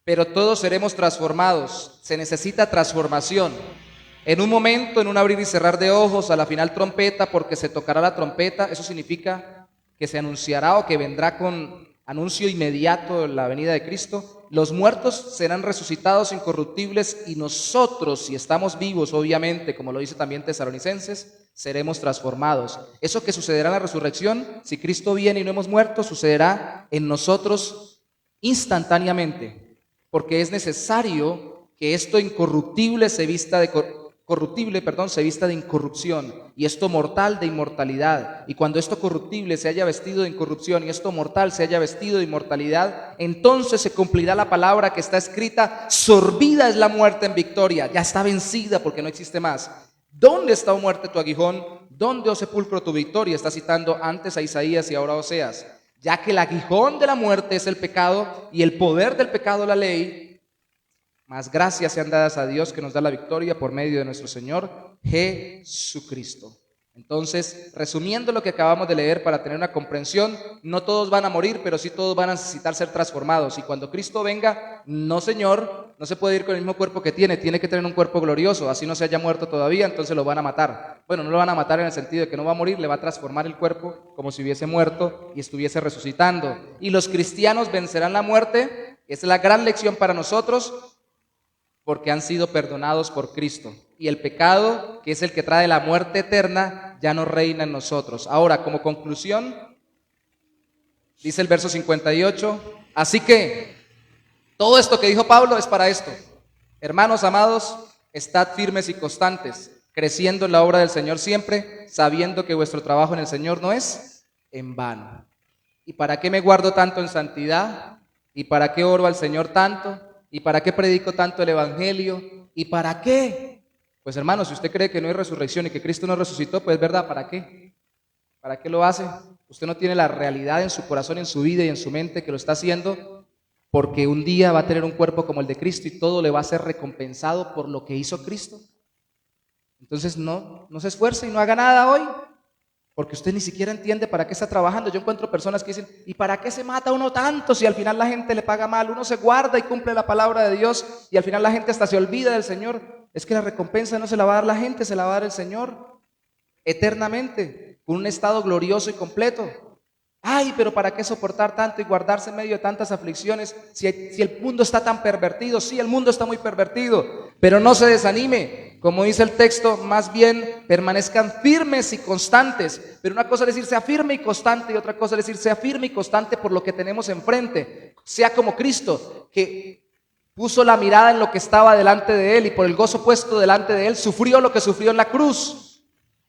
pero todos seremos transformados. Se necesita transformación. En un momento, en un abrir y cerrar de ojos, a la final trompeta, porque se tocará la trompeta, eso significa que se anunciará o que vendrá con anuncio inmediato la venida de Cristo. Los muertos serán resucitados incorruptibles y nosotros, si estamos vivos, obviamente, como lo dice también Tesalonicenses, seremos transformados. Eso que sucederá en la resurrección, si Cristo viene y no hemos muerto, sucederá en nosotros instantáneamente, porque es necesario que esto incorruptible se vista de se vista de incorrupción, y esto mortal de inmortalidad. Y cuando esto corruptible se haya vestido de incorrupción y esto mortal se haya vestido de inmortalidad, entonces se cumplirá la palabra que está escrita: sorbida es la muerte en victoria. Ya está vencida porque no existe más. ¿Dónde está, oh muerte, tu aguijón? ¿Dónde, oh sepulcro, tu victoria? Está citando antes a Isaías y ahora a Oseas. Ya que el aguijón de la muerte es el pecado y el poder del pecado la ley, mas gracias sean dadas a Dios que nos da la victoria por medio de nuestro Señor Jesucristo. Entonces, resumiendo lo que acabamos de leer para tener una comprensión, no todos van a morir, pero sí todos van a necesitar ser transformados. Y cuando Cristo venga, no Señor, no se puede ir con el mismo cuerpo que tiene que tener un cuerpo glorioso, así no se haya muerto todavía, entonces lo van a matar. Bueno, no lo van a matar en el sentido de que no va a morir, le va a transformar el cuerpo como si hubiese muerto y estuviese resucitando. Y los cristianos vencerán la muerte. Esa es la gran lección para nosotros, porque han sido perdonados por Cristo. Y el pecado, que es el que trae la muerte eterna, ya no reina en nosotros. Ahora, como conclusión, dice el verso 58, así que todo esto que dijo Pablo es para esto. Hermanos amados, estad firmes y constantes, creciendo en la obra del Señor siempre, sabiendo que vuestro trabajo en el Señor no es en vano. ¿Y para qué me guardo tanto en santidad? ¿Y para qué oro al Señor tanto? ¿Y para qué predico tanto el evangelio? ¿Y para qué? Pues hermanos, si usted cree que no hay resurrección y que Cristo no resucitó, pues es verdad, ¿para qué? ¿Para qué lo hace? Usted no tiene la realidad en su corazón, en su vida y en su mente que lo está haciendo, porque un día va a tener un cuerpo como el de Cristo y todo le va a ser recompensado por lo que hizo Cristo. Entonces no se esfuerce y no haga nada hoy, porque usted ni siquiera entiende para qué está trabajando. Yo encuentro personas que dicen, ¿y para qué se mata uno tanto si al final la gente le paga mal? Uno se guarda y cumple la palabra de Dios y al final la gente hasta se olvida del Señor. Es que la recompensa no se la va a dar la gente, se la va a dar el Señor eternamente, con un estado glorioso y completo. Ay, pero ¿para qué soportar tanto y guardarse en medio de tantas aflicciones si el mundo está tan pervertido? Sí, el mundo está muy pervertido, pero no se desanime. Como dice el texto, más bien permanezcan firmes y constantes. Pero una cosa es decir sea firme y constante y otra cosa es decir sea firme y constante por lo que tenemos enfrente. Sea como Cristo, que puso la mirada en lo que estaba delante de él y por el gozo puesto delante de él sufrió lo que sufrió en la cruz.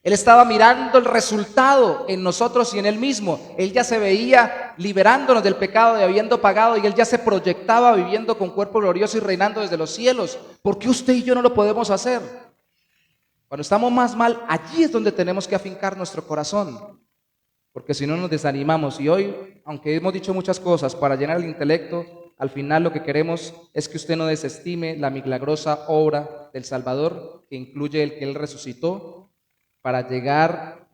Él estaba mirando el resultado en nosotros y en él mismo. Él ya se veía liberándonos del pecado y habiendo pagado, y él ya se proyectaba viviendo con cuerpo glorioso y reinando desde los cielos. ¿Por qué usted y yo no lo podemos hacer? Cuando estamos más mal, allí es donde tenemos que afincar nuestro corazón, porque si no nos desanimamos. Y hoy, aunque hemos dicho muchas cosas para llenar el intelecto, al final lo que queremos es que usted no desestime la milagrosa obra del Salvador, que incluye el que él resucitó, para llegar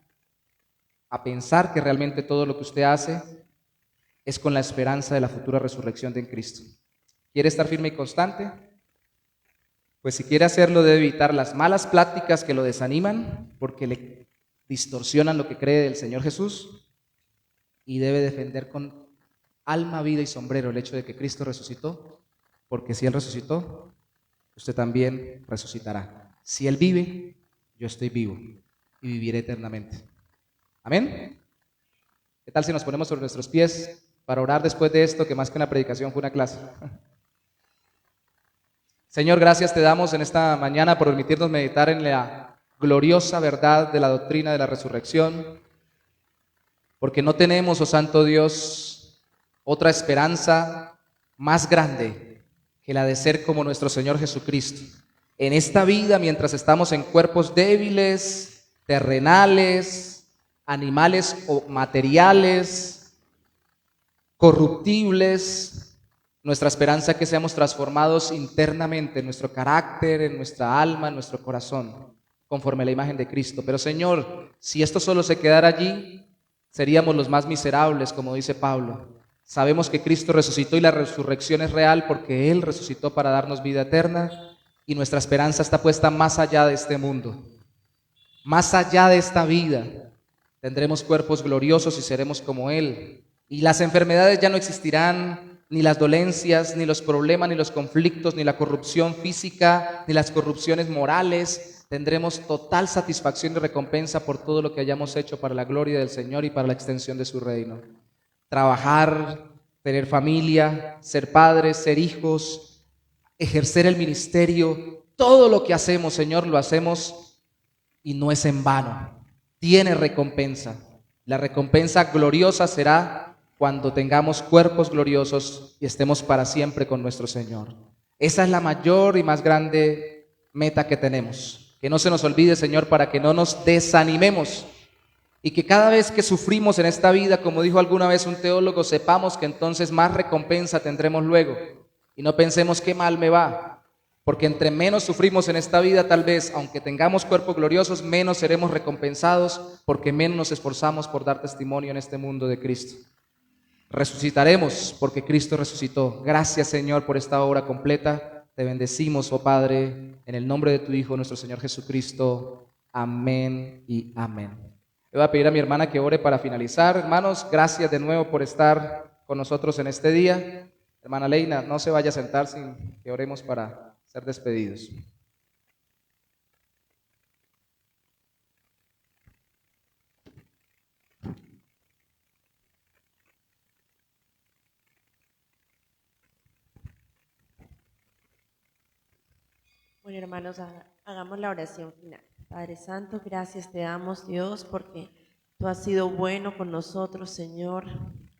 a pensar que realmente todo lo que usted hace es con la esperanza de la futura resurrección de Cristo. ¿Quiere estar firme y constante? Pues si quiere hacerlo debe evitar las malas pláticas que lo desaniman porque le distorsionan lo que cree del Señor Jesús, y debe defender con alma, vida y sombrero el hecho de que Cristo resucitó, porque si Él resucitó, usted también resucitará. Si Él vive, yo estoy vivo y viviré eternamente. Amén. ¿Qué tal si nos ponemos sobre nuestros pies para orar después de esto, que más que una predicación fue una clase? Señor, gracias te damos en esta mañana por permitirnos meditar en la gloriosa verdad de la doctrina de la resurrección, porque no tenemos, oh Santo Dios, otra esperanza más grande que la de ser como nuestro Señor Jesucristo. En esta vida, mientras estamos en cuerpos débiles, terrenales, animales o materiales, corruptibles, nuestra esperanza es que seamos transformados internamente en nuestro carácter, en nuestra alma, en nuestro corazón, conforme a la imagen de Cristo. Pero Señor, si esto solo se quedara allí, seríamos los más miserables, como dice Pablo. Sabemos que Cristo resucitó y la resurrección es real porque Él resucitó para darnos vida eterna, y nuestra esperanza está puesta más allá de este mundo, más allá de esta vida. Tendremos cuerpos gloriosos y seremos como Él. Y las enfermedades ya no existirán, ni las dolencias, ni los problemas, ni los conflictos, ni la corrupción física, ni las corrupciones morales. Tendremos total satisfacción y recompensa por todo lo que hayamos hecho para la gloria del Señor y para la extensión de su reino. Trabajar, tener familia, ser padres, ser hijos, ejercer el ministerio, todo lo que hacemos, Señor, lo hacemos y no es en vano. Tiene recompensa. La recompensa gloriosa será cuando tengamos cuerpos gloriosos y estemos para siempre con nuestro Señor. Esa es la mayor y más grande meta que tenemos. Que no se nos olvide, Señor, para que no nos desanimemos y que cada vez que sufrimos en esta vida, como dijo alguna vez un teólogo, sepamos que entonces más recompensa tendremos luego. Y no pensemos qué mal me va, porque entre menos sufrimos en esta vida, tal vez, aunque tengamos cuerpos gloriosos, menos seremos recompensados, porque menos nos esforzamos por dar testimonio en este mundo de Cristo. Resucitaremos porque Cristo resucitó. Gracias, Señor, por esta obra completa. Te bendecimos, oh Padre, en el nombre de tu Hijo, nuestro Señor Jesucristo. Amén y amén. Le voy a pedir a mi hermana que ore para finalizar. Hermanos, gracias de nuevo por estar con nosotros en este día. Hermana Leina, no se vaya a sentar sin que oremos para ser despedidos. Bueno, hermanos, hagamos la oración final. Padre Santo, gracias te damos, Dios, porque tú has sido bueno con nosotros, Señor.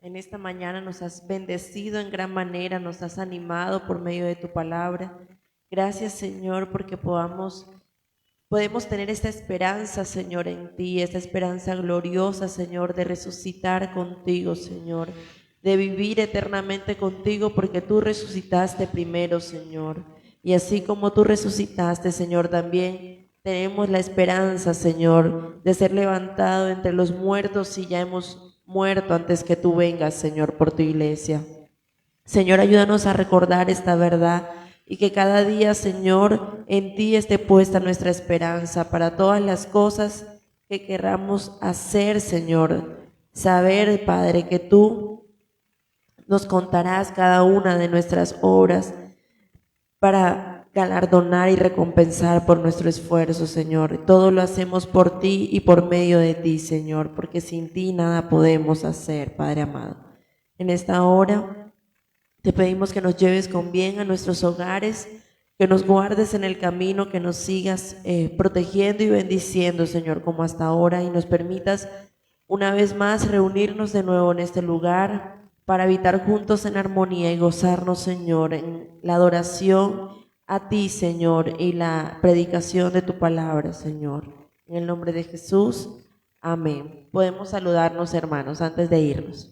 En esta mañana nos has bendecido en gran manera, nos has animado por medio de tu palabra. Gracias, Señor, porque podemos tener esta esperanza, Señor, en ti, esta esperanza gloriosa, Señor, de resucitar contigo, Señor, de vivir eternamente contigo, porque tú resucitaste primero, Señor. Y así como tú resucitaste, Señor, también tenemos la esperanza, Señor, de ser levantado entre los muertos y ya hemos muerto antes que tú vengas, Señor, por tu iglesia. Señor, ayúdanos a recordar esta verdad y que cada día, Señor, en ti esté puesta nuestra esperanza para todas las cosas que queramos hacer, Señor. Saber, Padre, que tú nos contarás cada una de nuestras obras para galardonar y recompensar por nuestro esfuerzo, Señor. Todo lo hacemos por ti y por medio de ti, Señor, porque sin ti nada podemos hacer, Padre amado. En esta hora te pedimos que nos lleves con bien a nuestros hogares, que nos guardes en el camino, que nos sigas protegiendo y bendiciendo, Señor, como hasta ahora, y nos permitas una vez más reunirnos de nuevo en este lugar para habitar juntos en armonía y gozarnos, Señor, en la adoración a ti, Señor, y la predicación de tu palabra, Señor. En el nombre de Jesús, amén. Podemos saludarnos, hermanos, antes de irnos.